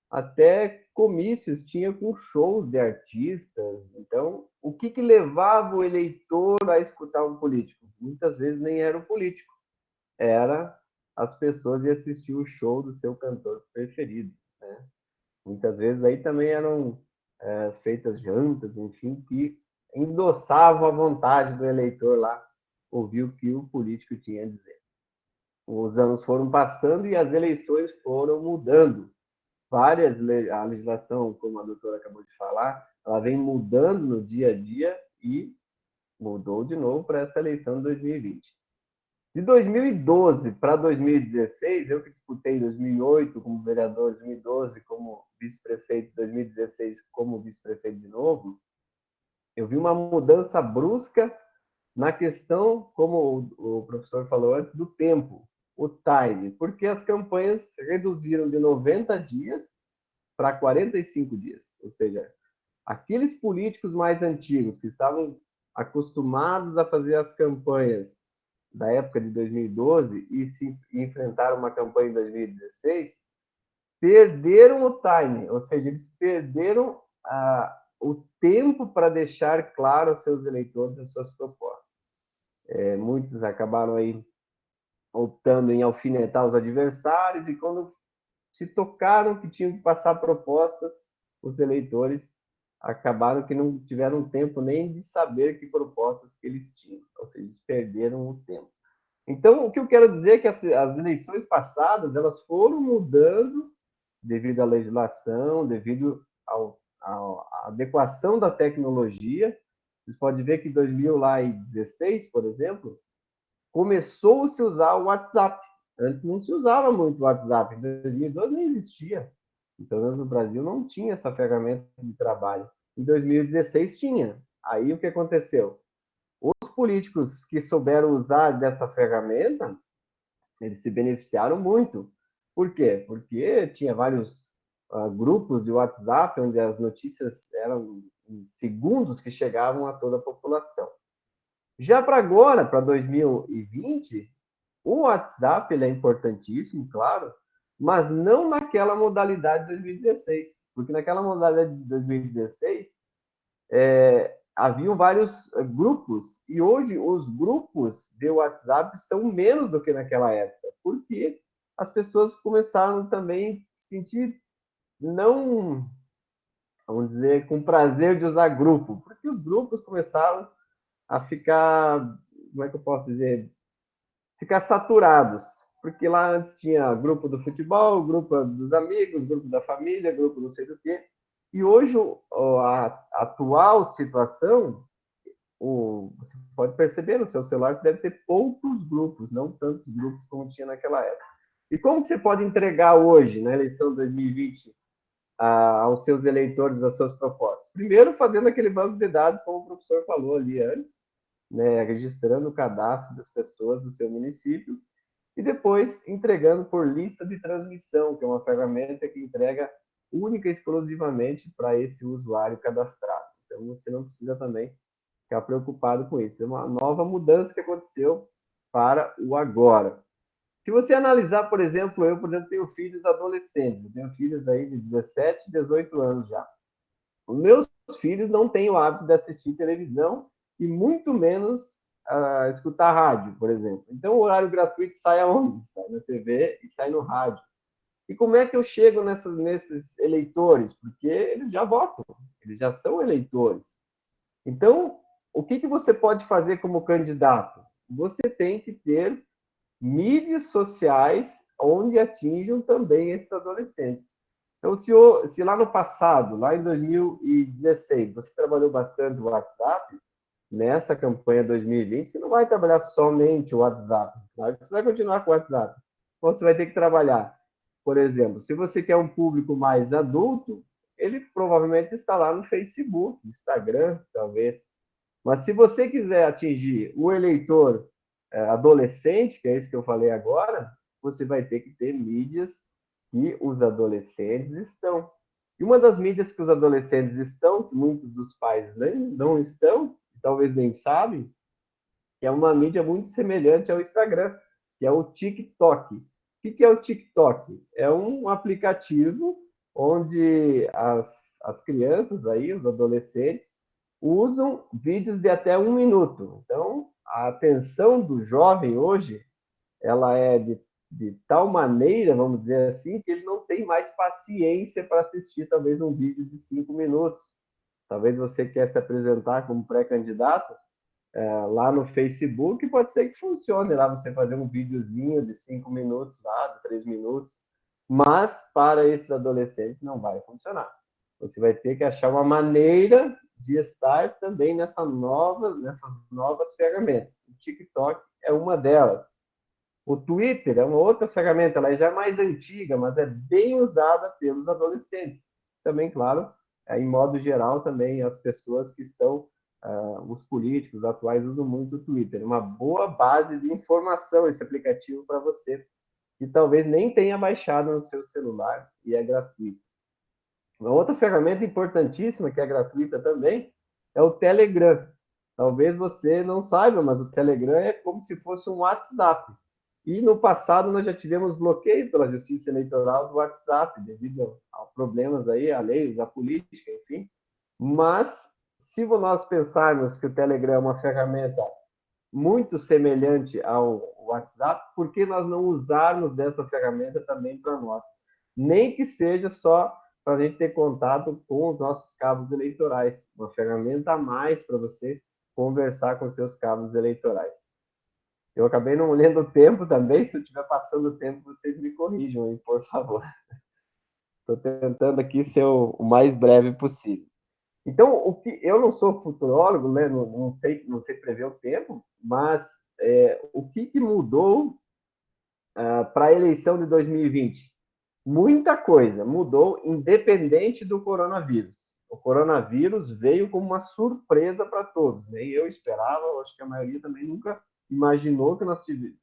até comícios tinha com shows de artistas. Então, o que levava o eleitor a escutar um político? Muitas vezes nem era o político, era as pessoas iam assistir o show do seu cantor preferido, né? Muitas vezes aí também eram feitas jantas, enfim, que endossavam a vontade do eleitor lá, ouvir o que o político tinha a dizer. Os anos foram passando e as eleições foram mudando. A legislação, como a doutora acabou de falar, ela vem mudando no dia a dia e mudou de novo para essa eleição de 2020. De 2012 para 2016, eu que disputei em 2008 como vereador, 2012 como vice-prefeito, 2016 como vice-prefeito de novo, eu vi uma mudança brusca na questão, como o professor falou antes, do tempo, o time, porque as campanhas reduziram de 90 dias para 45 dias. Ou seja, aqueles políticos mais antigos que estavam acostumados a fazer as campanhas da época de 2012 e se enfrentaram uma campanha em 2016, perderam o time, ou seja, eles perderam o tempo para deixar claro aos seus eleitores as suas propostas. Muitos acabaram aí optando em alfinetar os adversários e quando se tocaram que tinham que passar propostas, os eleitores acabaram que não tiveram tempo nem de saber que propostas que eles tinham, ou seja, eles perderam o tempo. Então, o que eu quero dizer é que as eleições passadas, elas foram mudando devido à legislação, devido à adequação da tecnologia. Vocês podem ver que em 2016, por exemplo, começou-se a usar o WhatsApp. Antes não se usava muito o WhatsApp. Em 2012 nem existia. Então, no Brasil não tinha essa ferramenta de trabalho. Em 2016 tinha. Aí o que aconteceu? Os políticos que souberam usar dessa ferramenta, eles se beneficiaram muito. Por quê? Porque tinha vários grupos de WhatsApp onde as notícias eram em segundos que chegavam a toda a população. Já para agora, para 2020, o WhatsApp ele é importantíssimo, claro, mas não naquela modalidade de 2016, porque naquela modalidade de 2016 haviam vários grupos, e hoje os grupos de WhatsApp são menos do que naquela época, porque as pessoas começaram também a sentir não, vamos dizer, com prazer de usar grupo, porque os grupos começaram a ficar, como é que eu posso dizer, ficar saturados, porque lá antes tinha grupo do futebol, grupo dos amigos, grupo da família, grupo não sei do quê, e hoje a atual situação, você pode perceber no seu celular, você deve ter poucos grupos, não tantos grupos como tinha naquela época. E como que você pode entregar hoje, na eleição de 2020, aos seus eleitores as suas propostas? Primeiro, fazendo aquele banco de dados, como o professor falou ali antes, né, registrando o cadastro das pessoas do seu município, e depois entregando por lista de transmissão, que é uma ferramenta que entrega única e exclusivamente para esse usuário cadastrado. Então, você não precisa também ficar preocupado com isso. É uma nova mudança que aconteceu para o agora. Se você analisar, por exemplo, eu, tenho filhos adolescentes, eu tenho filhos aí de 17, 18 anos já. Os meus filhos não têm o hábito de assistir televisão e muito menos escutar rádio, por exemplo. Então, o horário gratuito sai aonde? Sai na TV e sai no rádio. E como é que eu chego nesses eleitores? Porque eles já votam, eles já são eleitores. Então, o que você pode fazer como candidato? Você tem que ter mídias sociais onde atinjam também esses adolescentes. Então, se lá no passado, lá em 2016, você trabalhou bastante o WhatsApp, nessa campanha 2020, você não vai trabalhar somente o WhatsApp. Claro que você vai continuar com o WhatsApp. Então, você vai ter que trabalhar, por exemplo, se você quer um público mais adulto, ele provavelmente está lá no Facebook, Instagram, talvez. Mas se você quiser atingir o eleitor adolescente, que é isso que eu falei agora, você vai ter que ter mídias que os adolescentes estão. E uma das mídias que os adolescentes estão, que muitos dos pais não estão, talvez nem sabem, é uma mídia muito semelhante ao Instagram, que é o TikTok. O que é o TikTok? É um aplicativo onde as crianças aí, os adolescentes, usam vídeos de até 1 minuto. Então, a atenção do jovem hoje, ela é de tal maneira, vamos dizer assim, que ele não tem mais paciência para assistir talvez um vídeo de 5 minutos. Talvez você quer se apresentar como pré-candidato, lá no Facebook, pode ser que funcione lá você fazer um videozinho de 5 minutos, lá, de 3 minutos, mas para esses adolescentes não vai funcionar. Você vai ter que achar uma maneira de estar também nessas novas ferramentas. O TikTok é uma delas. O Twitter é uma outra ferramenta, ela já é mais antiga, mas é bem usada pelos adolescentes. Também, claro, em modo geral, também as pessoas que estão, os políticos atuais usam muito o Twitter. Uma boa base de informação esse aplicativo para você, que talvez nem tenha baixado no seu celular e é gratuito. Uma outra ferramenta importantíssima, que é gratuita também, é o Telegram. Talvez você não saiba, mas o Telegram é como se fosse um WhatsApp. E no passado nós já tivemos bloqueio pela Justiça Eleitoral do WhatsApp, devido a problemas aí, a leis, a política, enfim. Mas, se nós pensarmos que o Telegram é uma ferramenta muito semelhante ao WhatsApp, por que nós não usarmos dessa ferramenta também para nós? Nem que seja só para a gente ter contato com os nossos cabos eleitorais. Uma ferramenta a mais para você conversar com seus cabos eleitorais. Eu acabei não lendo o tempo também. Se eu estiver passando o tempo, vocês me corrijam, hein, por favor. Estou tentando aqui ser o mais breve possível. Então, eu não sou futurólogo, né? Não sei prever o tempo, mas o que mudou para a eleição de 2020? Muita coisa mudou, independente do coronavírus. O coronavírus veio como uma surpresa para todos. Nem eu esperava, acho que a maioria também nunca imaginou que nós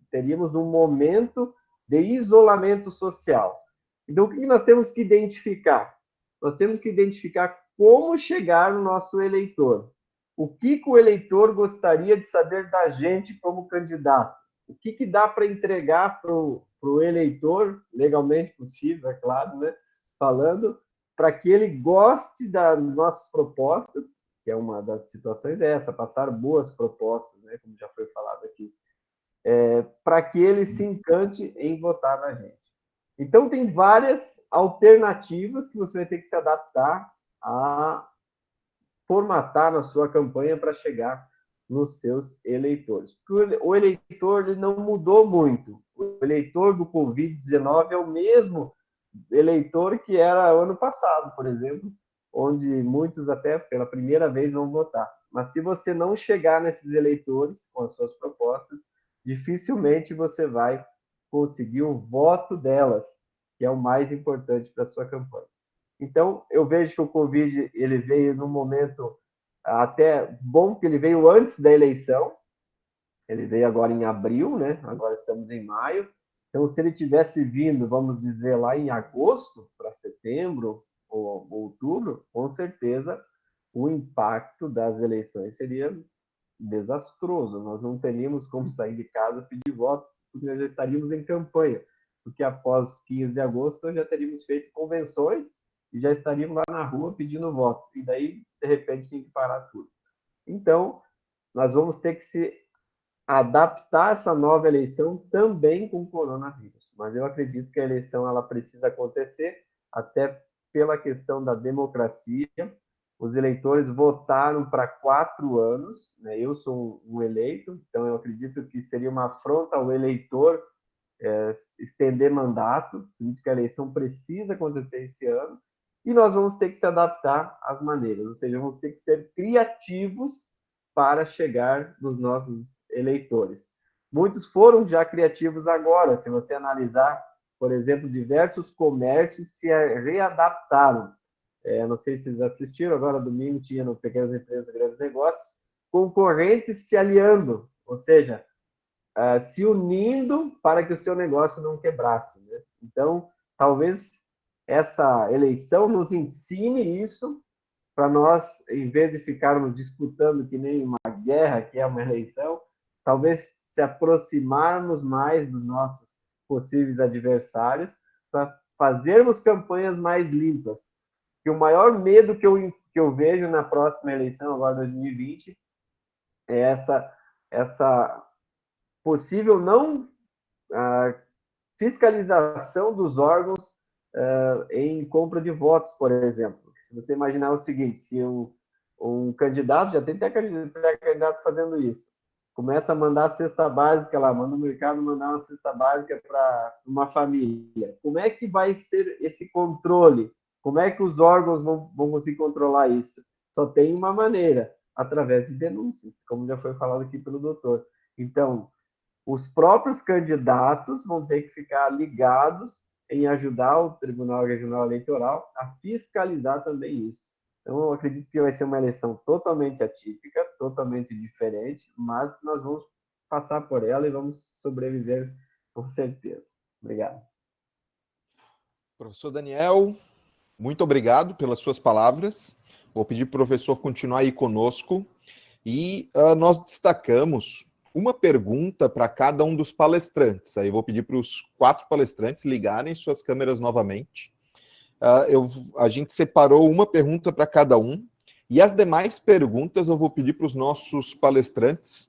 teríamos um momento de isolamento social. Então, o que nós temos que identificar? Nós temos que identificar como chegar no nosso eleitor. O que o eleitor gostaria de saber da gente como candidato? O que dá para entregar para o eleitor, legalmente possível, é claro, né? Falando, para que ele goste das nossas propostas, que é uma das situações essa, passar boas propostas, né? Como já foi falado aqui, para que ele se encante em votar na gente. Então, tem várias alternativas que você vai ter que se adaptar a formatar na sua campanha para chegar nos seus eleitores. O eleitor ele não mudou muito. O eleitor do Covid-19 é o mesmo eleitor que era ano passado, por exemplo, onde muitos até pela primeira vez vão votar. Mas se você não chegar nesses eleitores com as suas propostas, dificilmente você vai conseguir o voto delas, que é o mais importante para a sua campanha. Então, eu vejo que o Covid ele veio num momento até bom, que ele veio antes da eleição. Ele veio agora em abril, né? Agora estamos em maio. Então, se ele tivesse vindo, vamos dizer, lá em agosto para setembro ou outubro, com certeza o impacto das eleições seria desastroso. Nós não teríamos como sair de casa e pedir votos, porque nós já estaríamos em campanha. Porque após 15 de agosto, nós já teríamos feito convenções e já estaríamos lá na rua pedindo voto. E daí, de repente, tinha que parar tudo. Então, nós vamos ter que se adaptar essa nova eleição também com o coronavírus. Mas eu acredito que a eleição ela precisa acontecer até pela questão da democracia. Os eleitores votaram para 4 anos, né? Eu sou um eleito, então eu acredito que seria uma afronta ao eleitor estender mandato. Acredito que a eleição precisa acontecer esse ano e nós vamos ter que se adaptar às maneiras, ou seja, vamos ter que ser criativos para chegar nos nossos eleitores. Muitos foram já criativos agora, se você analisar, por exemplo, diversos comércios se readaptaram. Não sei se vocês assistiram, agora domingo tinha no Pequenas Empresas, Grandes Negócios, concorrentes se aliando, ou seja, se unindo para que o seu negócio não quebrasse, né? Então, talvez essa eleição nos ensine isso, para nós, em vez de ficarmos disputando que nem uma guerra, que é uma eleição, talvez se aproximarmos mais dos nossos possíveis adversários para fazermos campanhas mais limpas. E o maior medo que eu vejo na próxima eleição, agora 2020, é essa possível não fiscalização dos órgãos em compra de votos, por exemplo. Se você imaginar o seguinte, se um candidato, já tem até candidato fazendo isso, começa a mandar a cesta básica lá, manda o mercado mandar uma cesta básica para uma família. Como é que vai ser esse controle? Como é que os órgãos vão conseguir controlar isso? Só tem uma maneira, através de denúncias, como já foi falado aqui pelo doutor. Então, os próprios candidatos vão ter que ficar ligados em ajudar o Tribunal Regional Eleitoral a fiscalizar também isso. Então, eu acredito que vai ser uma eleição totalmente atípica, totalmente diferente, mas nós vamos passar por ela e vamos sobreviver com certeza. Obrigado. Professor Daniel, muito obrigado pelas suas palavras. Vou pedir para o professor continuar aí conosco. E nós destacamos uma pergunta para cada um dos palestrantes. Aí eu vou pedir para os 4 palestrantes ligarem suas câmeras novamente. A gente separou uma pergunta para cada um, e as demais perguntas eu vou pedir para os nossos palestrantes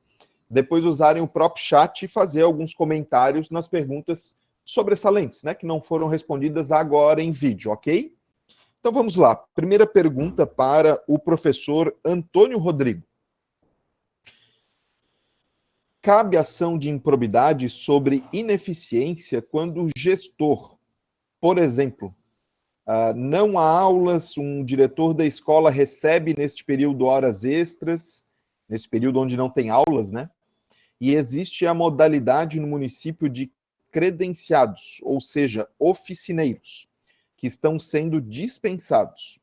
depois usarem o próprio chat e fazer alguns comentários nas perguntas sobressalentes, né, que não foram respondidas agora em vídeo, ok? Então vamos lá. Primeira pergunta para o professor Antônio Rodrigo. Cabe ação de improbidade sobre ineficiência quando o gestor, por exemplo, não há aulas, um diretor da escola recebe neste período horas extras, nesse período onde não tem aulas, né? E existe a modalidade no município de credenciados, ou seja, oficineiros, que estão sendo dispensados.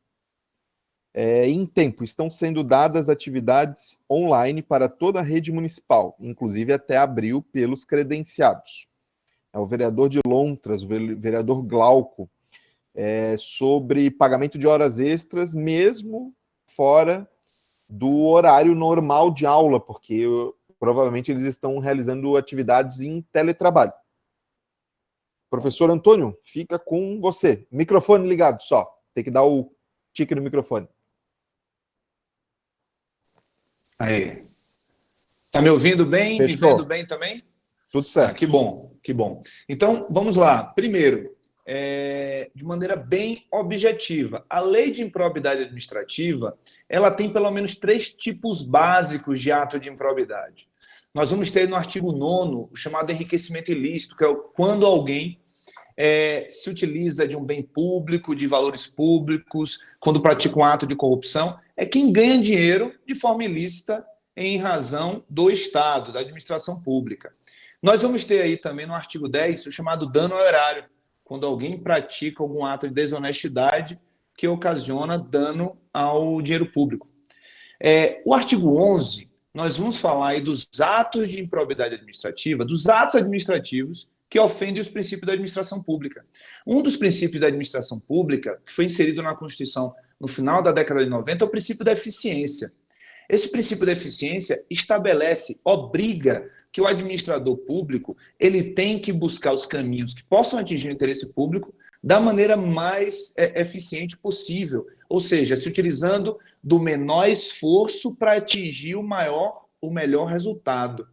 Em tempo, estão sendo dadas atividades online para toda a rede municipal, inclusive até abril pelos credenciados. O vereador de Lontras, o vereador Glauco, sobre pagamento de horas extras, mesmo fora do horário normal de aula, porque provavelmente eles estão realizando atividades em teletrabalho. Professor Antônio, fica com você. Microfone ligado só. Tem que dar o tique no microfone. Aí. Tá me ouvindo bem? Fechou. Me vendo bem também? Tudo certo. Que bom, que bom. Então, vamos lá. Primeiro, de maneira bem objetiva, a lei de improbidade administrativa, ela tem pelo menos 3 tipos básicos de ato de improbidade. Nós vamos ter no artigo 9º o chamado enriquecimento ilícito, que é quando alguém se utiliza de um bem público, de valores públicos, quando pratica um ato de corrupção, é quem ganha dinheiro de forma ilícita em razão do Estado, da administração pública. Nós vamos ter aí também no artigo 10 o chamado dano ao erário, quando alguém pratica algum ato de desonestidade que ocasiona dano ao dinheiro público. O artigo 11, nós vamos falar aí dos atos de improbidade administrativa, dos atos administrativos que ofendem os princípios da administração pública. Um dos princípios da administração pública, que foi inserido na Constituição no final da década de 90, é o princípio da eficiência. Esse princípio da eficiência estabelece, obriga que o administrador público ele tem que buscar os caminhos que possam atingir o interesse público da maneira mais eficiente possível, ou seja, se utilizando do menor esforço para atingir o melhor resultado.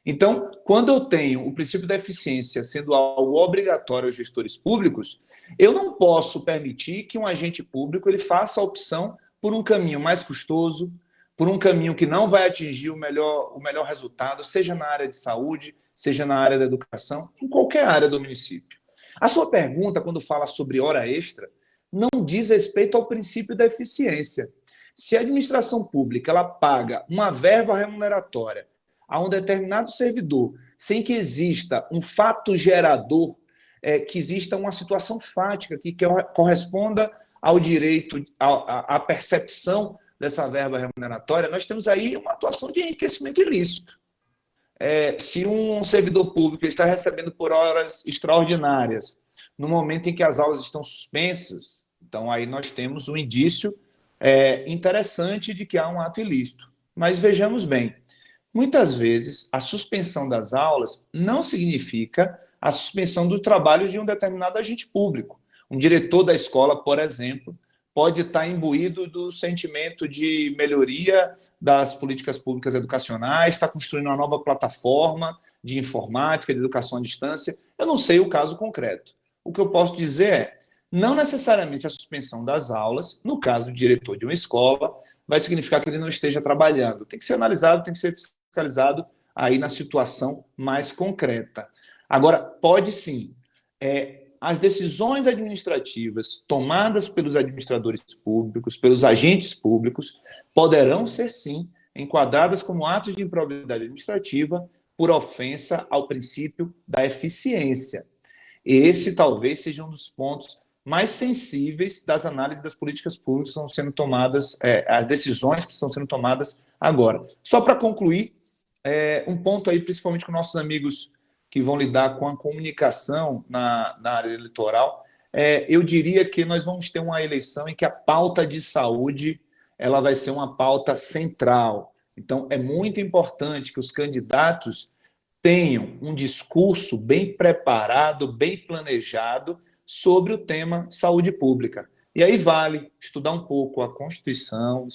Então, quando eu tenho o princípio da eficiência sendo algo obrigatório aos gestores públicos, eu não posso permitir que um agente público ele faça a opção por um caminho mais custoso, por um caminho que não vai atingir o melhor resultado, seja na área de saúde, seja na área da educação, em qualquer área do município. A sua pergunta, quando fala sobre hora extra, não diz respeito ao princípio da eficiência. Se a administração pública ela paga uma verba remuneratória a um determinado servidor, sem que exista um fato gerador, que exista uma situação fática que corresponda ao direito, à percepção dessa verba remuneratória, nós temos aí uma atuação de enriquecimento ilícito. se um servidor público está recebendo por horas extraordinárias, no momento em que as aulas estão suspensas, então aí nós temos um indício interessante de que há um ato ilícito. Mas vejamos bem, muitas vezes a suspensão das aulas não significa a suspensão do trabalho de um determinado agente público. Um diretor da escola, por exemplo, pode estar imbuído do sentimento de melhoria das políticas públicas educacionais, está construindo uma nova plataforma de informática, de educação à distância. Eu não sei o caso concreto. O que eu posso dizer é, não necessariamente a suspensão das aulas, no caso do diretor de uma escola, vai significar que ele não esteja trabalhando. Tem que ser analisado, tem que ser fiscalizado aí na situação mais concreta. Agora, pode sim, as decisões administrativas tomadas pelos administradores públicos, pelos agentes públicos, poderão ser, sim, enquadradas como atos de improbidade administrativa por ofensa ao princípio da eficiência. Esse talvez seja um dos pontos mais sensíveis das análises das políticas públicas que estão sendo tomadas, as decisões que estão sendo tomadas agora. Só para concluir, um ponto aí, principalmente com nossos amigos que vão lidar com a comunicação na área eleitoral, eu diria que nós vamos ter uma eleição em que a pauta de saúde ela vai ser uma pauta central. Então, é muito importante que os candidatos tenham um discurso bem preparado, bem planejado sobre o tema saúde pública. E aí vale estudar um pouco a Constituição,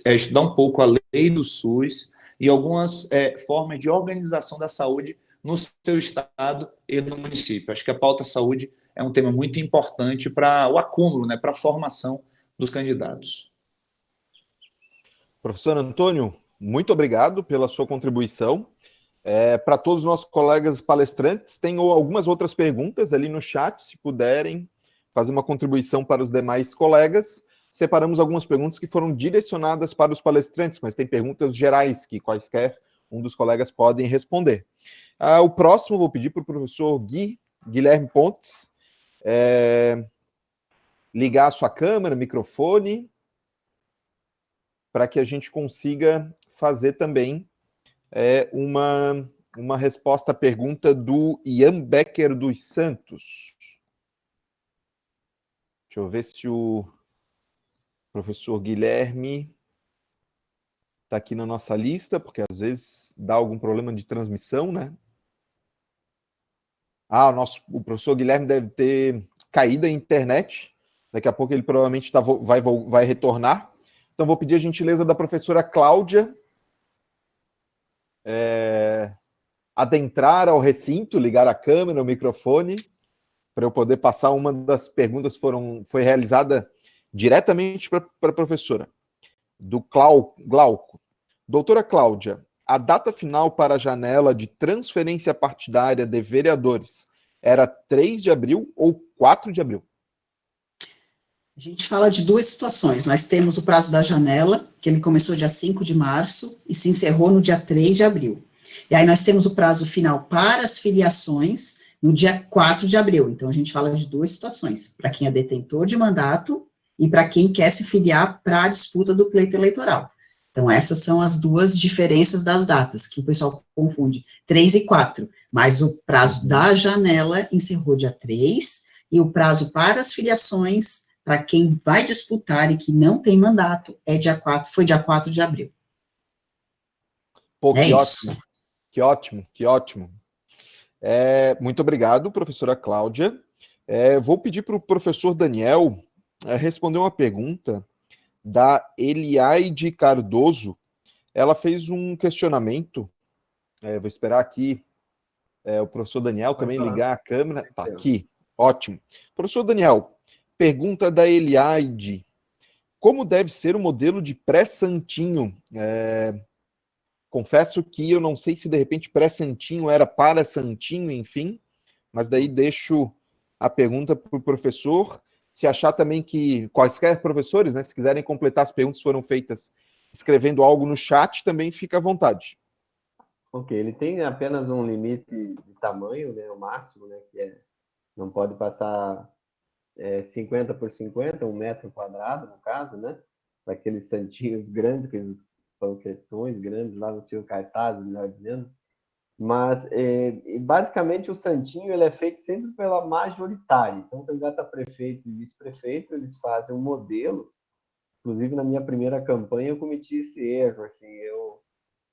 estudar um pouco a lei do SUS e algumas formas de organização da saúde no seu estado e no município. Acho que a pauta saúde é um tema muito importante para o acúmulo, para a formação dos candidatos. Professor Antônio, muito obrigado pela sua contribuição. Para todos os nossos colegas palestrantes, tem algumas outras perguntas ali no chat, se puderem fazer uma contribuição para os demais colegas. Separamos algumas perguntas que foram direcionadas para os palestrantes, mas tem perguntas gerais que quaisquer um dos colegas podem responder. O próximo, vou pedir para o professor Guilherme Pontes ligar a sua câmera, microfone, para que a gente consiga fazer também uma resposta à pergunta do Ian Becker dos Santos. Deixa eu ver se o professor Guilherme está aqui na nossa lista, porque às vezes dá algum problema de transmissão, né? O professor Guilherme deve ter caído a internet. Daqui a pouco ele provavelmente vai retornar. Então vou pedir a gentileza da professora Cláudia adentrar ao recinto, ligar a câmera, o microfone, para eu poder passar uma das perguntas foi realizada diretamente para a professora, do Glauco. Doutora Cláudia, a data final para a janela de transferência partidária de vereadores era 3 de abril ou 4 de abril? A gente fala de duas situações. Nós temos o prazo da janela, que ele começou dia 5 de março e se encerrou no dia 3 de abril. E aí nós temos o prazo final para as filiações no dia 4 de abril. Então, a gente fala de duas situações, para quem é detentor de mandato e para quem quer se filiar para a disputa do pleito eleitoral. Então, essas são as duas diferenças das datas, que o pessoal confunde, 3 e 4. Mas o prazo da janela encerrou dia 3, e o prazo para as filiações, para quem vai disputar e que não tem mandato, foi dia 4 de abril. Pô, que ótimo, que ótimo, que ótimo. Muito obrigado, professora Cláudia. Vou pedir para o professor Daniel responder uma pergunta da Eliaide Cardoso. Ela fez um questionamento. Vou esperar aqui o professor Daniel também ligar a câmera. Tá aqui, ótimo. Professor Daniel, pergunta da Eliaide. Como deve ser o modelo de pré-santinho? Confesso que eu não sei se de repente pré-santinho era para santinho, enfim, mas daí deixo a pergunta para o professor. Se achar também que quaisquer professores, né, se quiserem completar as perguntas que foram feitas escrevendo algo no chat, também fica à vontade. Ok, ele tem apenas um limite de tamanho, né, o máximo, né, que não pode passar 50 por 50, 1 metro quadrado, no caso, né, para aqueles santinhos grandes, aqueles panfletões grandes lá no seu cartaz, melhor dizendo. Mas, basicamente, o santinho ele é feito sempre pela majoritária. Então, o candidato a prefeito e vice-prefeito, eles fazem um modelo. Inclusive, na minha primeira campanha, eu cometi esse erro. Assim,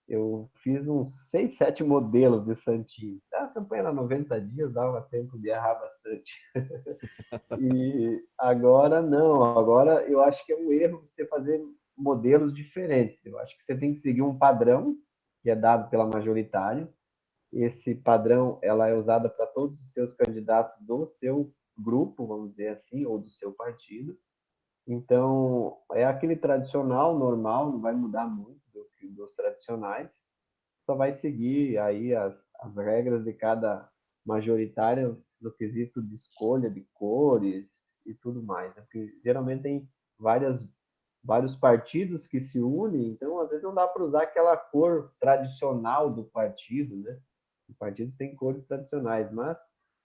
eu fiz uns 6, 7 modelos de santinhos. A campanha era 90 dias, dava tempo de errar bastante. E agora, não. Agora, eu acho que é um erro você fazer modelos diferentes. Eu acho que você tem que seguir um padrão, que é dado pela majoritária. Esse padrão ela é usada para todos os seus candidatos do seu grupo, vamos dizer assim, ou do seu partido. Então, é aquele tradicional, normal, não vai mudar muito dos tradicionais, só vai seguir aí as regras de cada majoritária no quesito de escolha de cores e tudo mais, né? Porque geralmente tem vários partidos que se unem, então às vezes não dá para usar aquela cor tradicional do partido, né? Os partidos têm cores tradicionais, mas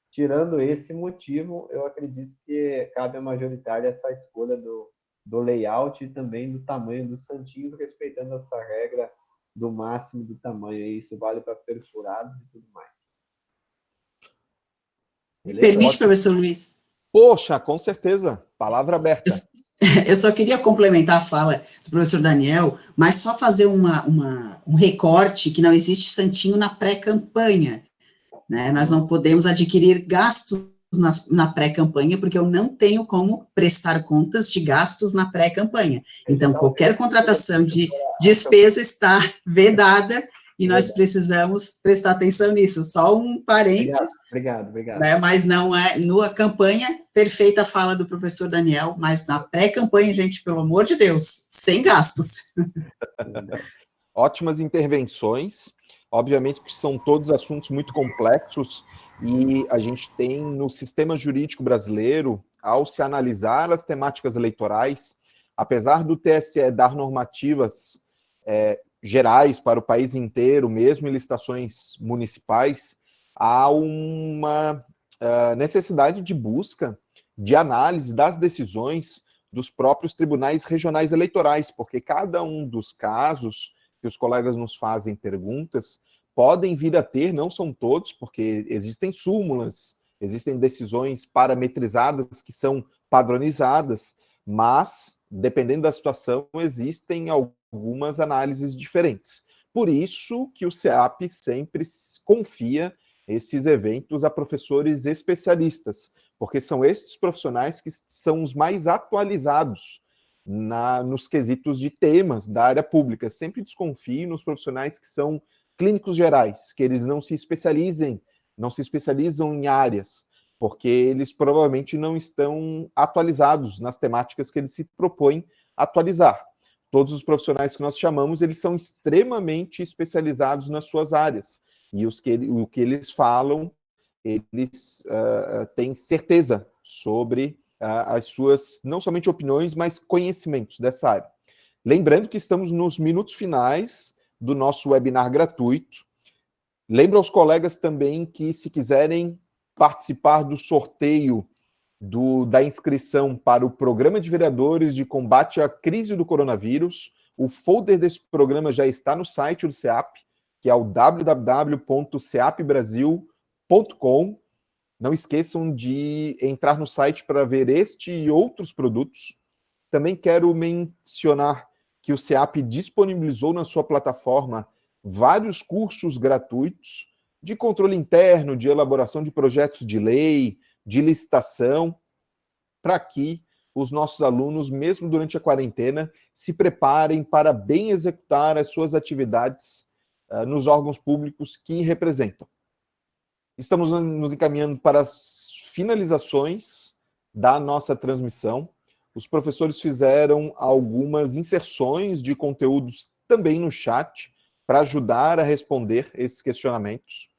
tirando esse motivo, eu acredito que cabe à majoritária essa escolha do layout e também do tamanho dos santinhos, respeitando essa regra do máximo do tamanho. E isso vale para perfurados e tudo mais. Me Beleza? permite, Ótimo. professor Luiz? Poxa, com certeza. Palavra aberta. Eu só queria complementar a fala do professor Daniel, mas só fazer um recorte que não existe santinho na pré-campanha, né? Nós não podemos adquirir gastos na pré-campanha, porque eu não tenho como prestar contas de gastos na pré-campanha. Então, qualquer contratação de despesa está vedada e nós precisamos prestar atenção nisso. Só um parênteses. Obrigado. Né, mas não é, na campanha, perfeita a fala do professor Daniel, mas na pré-campanha, gente, pelo amor de Deus, sem gastos. Ótimas intervenções, obviamente que são todos assuntos muito complexos e a gente tem no sistema jurídico brasileiro, ao se analisar as temáticas eleitorais, apesar do TSE dar normativas gerais para o país inteiro, mesmo em licitações municipais, há uma necessidade de busca, de análise das decisões dos próprios tribunais regionais eleitorais, porque cada um dos casos que os colegas nos fazem perguntas podem vir a ter, não são todos, porque existem súmulas, existem decisões parametrizadas que são padronizadas, mas, dependendo da situação, existem algumas análises diferentes. Por isso que o CEAP sempre confia esses eventos a professores especialistas, porque são esses profissionais que são os mais atualizados nos quesitos de temas da área pública. Sempre desconfio nos profissionais que são clínicos gerais, que eles não se especializam em áreas, porque eles provavelmente não estão atualizados nas temáticas que eles se propõem atualizar. Todos os profissionais que nós chamamos, eles são extremamente especializados nas suas áreas. E o que eles falam, eles têm certeza sobre as suas, não somente opiniões, mas conhecimentos dessa área. Lembrando que estamos nos minutos finais do nosso webinar gratuito. Lembro aos colegas também que, se quiserem participar do sorteio da inscrição para o Programa de Vereadores de Combate à Crise do Coronavírus, o folder desse programa já está no site do CEAP, que é o www.ceapbrasil.com. Não esqueçam de entrar no site para ver este e outros produtos. Também quero mencionar que o CEAP disponibilizou na sua plataforma vários cursos gratuitos de controle interno, de elaboração de projetos de lei, de licitação, para que os nossos alunos, mesmo durante a quarentena, se preparem para bem executar as suas atividades nos órgãos públicos que representam. Estamos nos encaminhando para as finalizações da nossa transmissão. Os professores fizeram algumas inserções de conteúdos também no chat para ajudar a responder esses questionamentos.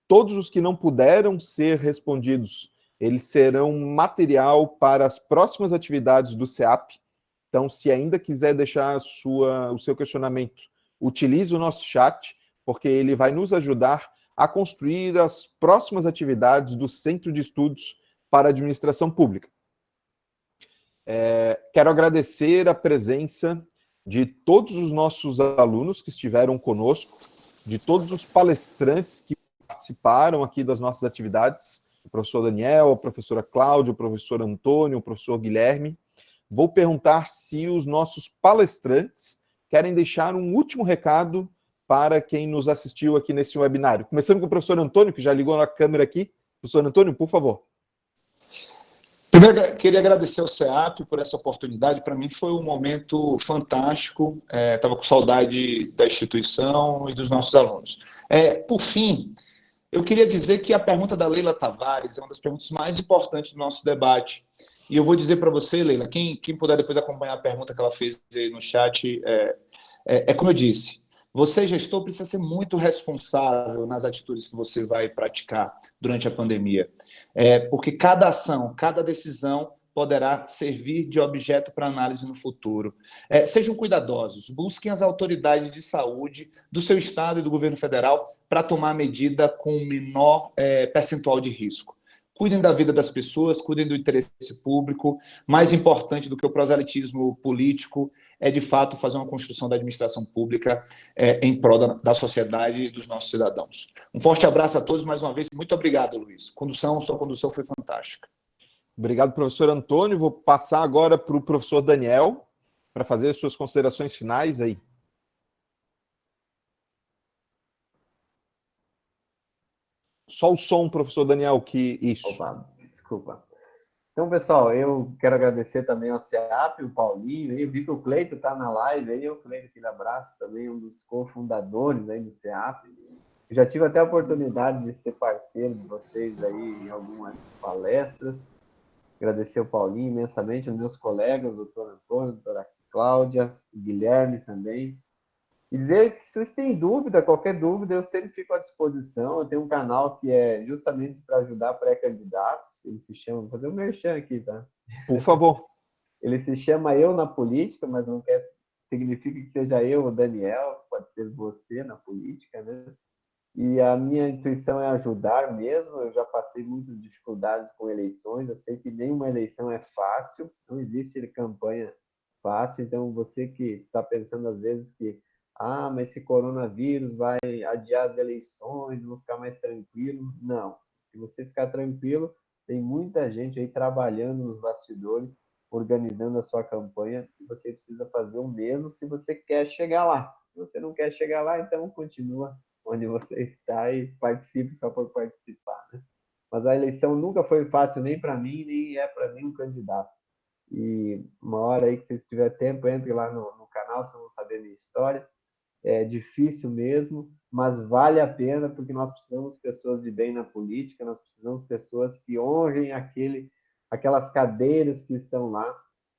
Todos os que não puderam ser respondidos, eles serão material para as próximas atividades do CEAP. Então, se ainda quiser deixar o seu questionamento, utilize o nosso chat, porque ele vai nos ajudar a construir as próximas atividades do Centro de Estudos para a Administração Pública. Quero agradecer a presença de todos os nossos alunos que estiveram conosco de todos os palestrantes que participaram aqui das nossas atividades, o professor Daniel, a professora Cláudia, o professor Antônio, o professor Guilherme. Vou perguntar se os nossos palestrantes querem deixar um último recado para quem nos assistiu aqui nesse webinário. Começando com o professor Antônio, que já ligou a câmera aqui. Professor Antônio, por favor. Primeiro, queria agradecer ao CEAP por essa oportunidade. Para mim foi um momento fantástico. Estava com saudade da instituição e dos nossos alunos. Por fim, eu queria dizer que a pergunta da Leila Tavares é uma das perguntas mais importantes do nosso debate. E eu vou dizer para você, Leila, quem puder depois acompanhar a pergunta que ela fez aí no chat, como eu disse, você, gestor, precisa ser muito responsável nas atitudes que você vai praticar durante a pandemia. Porque cada ação, cada decisão poderá servir de objeto para análise no futuro. Sejam cuidadosos, busquem as autoridades de saúde do seu estado e do governo federal para tomar medida com menor percentual de risco. Cuidem da vida das pessoas, cuidem do interesse público. Mais importante do que o proselitismo político é, de fato, fazer uma construção da administração pública em prol da sociedade e dos nossos cidadãos. Um forte abraço a todos, mais uma vez. Muito obrigado, Luiz. Sua condução foi fantástica. Obrigado, professor Antônio. Vou passar agora para o professor Daniel para fazer as suas considerações finais aí. Só o som, professor Daniel, que isso. Opa, desculpa. Então, pessoal, eu quero agradecer também ao CEAP, o Paulinho, eu vi que o Cleito está na live, aí o Cleito, aquele abraço, também um dos cofundadores aí do CEAP. Eu já tive até a oportunidade de ser parceiro de vocês aí em algumas palestras. Agradecer ao Paulinho imensamente, aos meus colegas, o doutor Antônio, a doutora Cláudia, o Guilherme também. E dizer que se vocês têm dúvida, qualquer dúvida, eu sempre fico à disposição. Eu tenho um canal que é justamente para ajudar pré-candidatos. Ele se chama... Vou fazer um merchan aqui, tá? Por favor. Ele se chama Eu na Política, mas não significa que seja eu ou Daniel, pode ser você na política, né? E a minha intuição é ajudar mesmo. Eu já passei muitas dificuldades com eleições. Eu sei que nenhuma eleição é fácil. Não existe campanha fácil. Então, você que está pensando às vezes que mas esse coronavírus vai adiar as eleições, vou ficar mais tranquilo. Não. Se você ficar tranquilo, tem muita gente aí trabalhando nos bastidores, organizando a sua campanha, e você precisa fazer o mesmo se você quer chegar lá. Se você não quer chegar lá, então continua onde você está e participe só por participar, né? Mas a eleição nunca foi fácil nem para mim, nem é para nenhum candidato. E uma hora aí que vocês tiverem tempo, entre lá no canal, se não saber a minha história. É difícil mesmo, mas vale a pena, porque nós precisamos de pessoas de bem na política, nós precisamos de pessoas que honrem aquelas cadeiras que estão lá,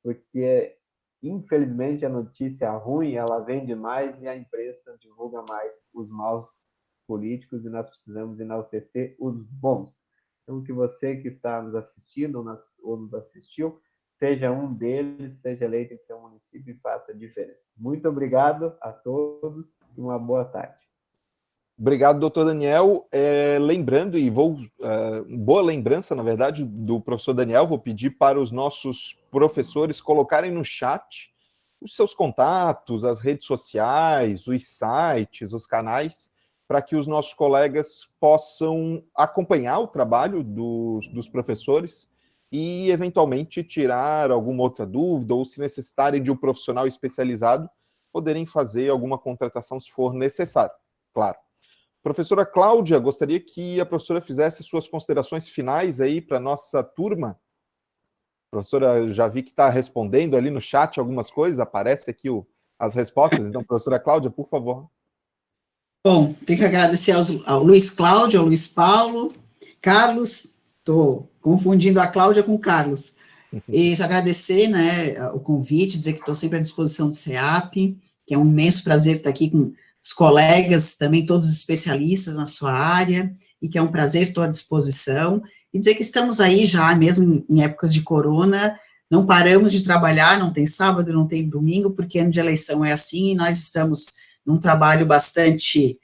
porque, infelizmente, a notícia ruim, ela vende mais e a imprensa divulga mais os maus políticos, e nós precisamos enaltecer os bons. Então, que você que está nos assistindo ou nos assistiu, seja um deles, seja eleito em seu município e faça a diferença. Muito obrigado a todos e uma boa tarde. Obrigado, doutor Daniel. Lembrando, e boa lembrança, na verdade, do professor Daniel, vou pedir para os nossos professores colocarem no chat os seus contatos, as redes sociais, os sites, os canais, para que os nossos colegas possam acompanhar o trabalho dos professores e, eventualmente, tirar alguma outra dúvida, ou se necessitarem de um profissional especializado, poderem fazer alguma contratação se for necessário, claro. Professora Cláudia, gostaria que a professora fizesse suas considerações finais aí para a nossa turma. A professora, eu já vi que está respondendo ali no chat algumas coisas, aparece aqui as respostas, então, professora Cláudia, por favor. Bom, tenho que agradecer ao Luiz Cláudio, ao Luiz Paulo, Carlos, estou confundindo a Cláudia com o Carlos, e já agradecer, né, o convite, dizer que estou sempre à disposição do CEAP, que é um imenso prazer estar aqui com os colegas, também todos especialistas na sua área, e que é um prazer, estou à disposição, e dizer que estamos aí já, mesmo em épocas de corona, não paramos de trabalhar, não tem sábado, não tem domingo, porque ano de eleição é assim, e nós estamos num trabalho bastante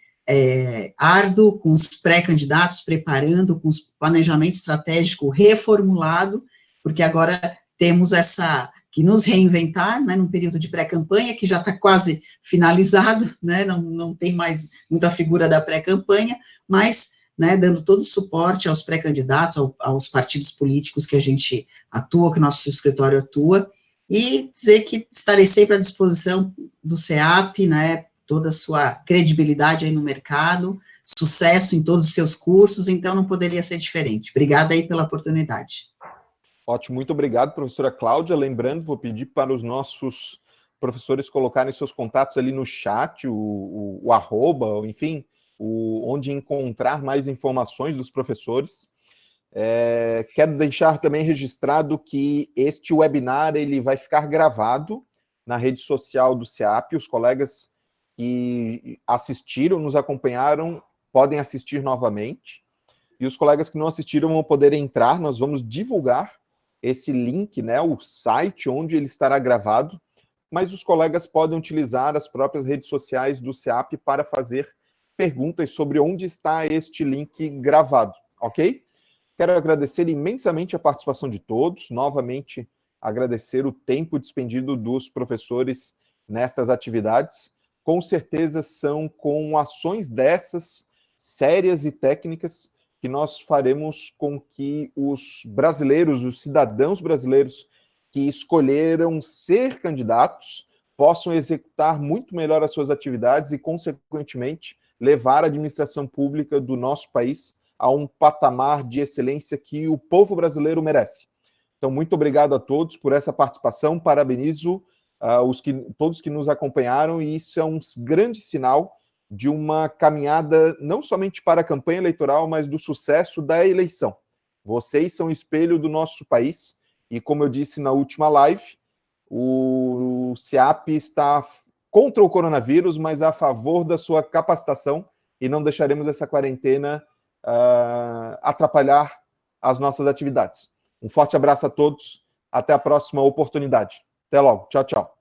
árduo, com os pré-candidatos preparando, com os planejamento estratégico reformulado, porque agora temos essa que nos reinventar, né, num período de pré-campanha, que já está quase finalizado, né, não tem mais muita figura da pré-campanha, mas, né, dando todo o suporte aos pré-candidatos, aos partidos políticos que a gente atua, que o nosso escritório atua, e dizer que estarei sempre à disposição do CEAP, né, toda a sua credibilidade aí no mercado, sucesso em todos os seus cursos, então não poderia ser diferente. Obrigada aí pela oportunidade. Ótimo, muito obrigado, professora Cláudia. Lembrando, vou pedir para os nossos professores colocarem seus contatos ali no chat, o arroba, enfim, onde encontrar mais informações dos professores. Quero deixar também registrado que este webinar ele vai ficar gravado na rede social do CEAP. Os colegas que assistiram, nos acompanharam, podem assistir novamente. E os colegas que não assistiram vão poder entrar. Nós vamos divulgar esse link, né, o site onde ele estará gravado, mas os colegas podem utilizar as próprias redes sociais do CEAP para fazer perguntas sobre onde está este link gravado, ok? Quero agradecer imensamente a participação de todos, novamente agradecer o tempo despendido dos professores nestas atividades. Com certeza são com ações dessas, sérias e técnicas, que nós faremos com que os brasileiros, os cidadãos brasileiros que escolheram ser candidatos, possam executar muito melhor as suas atividades e, consequentemente, levar a administração pública do nosso país a um patamar de excelência que o povo brasileiro merece. Então, muito obrigado a todos por essa participação, parabenizo todos que nos acompanharam, e isso é um grande sinal de uma caminhada não somente para a campanha eleitoral, mas do sucesso da eleição. Vocês são espelho do nosso país, e como eu disse na última live, o CEAP está contra o coronavírus, mas a favor da sua capacitação, e não deixaremos essa quarentena atrapalhar as nossas atividades. Um forte abraço a todos, até a próxima oportunidade. Até logo, tchau, tchau.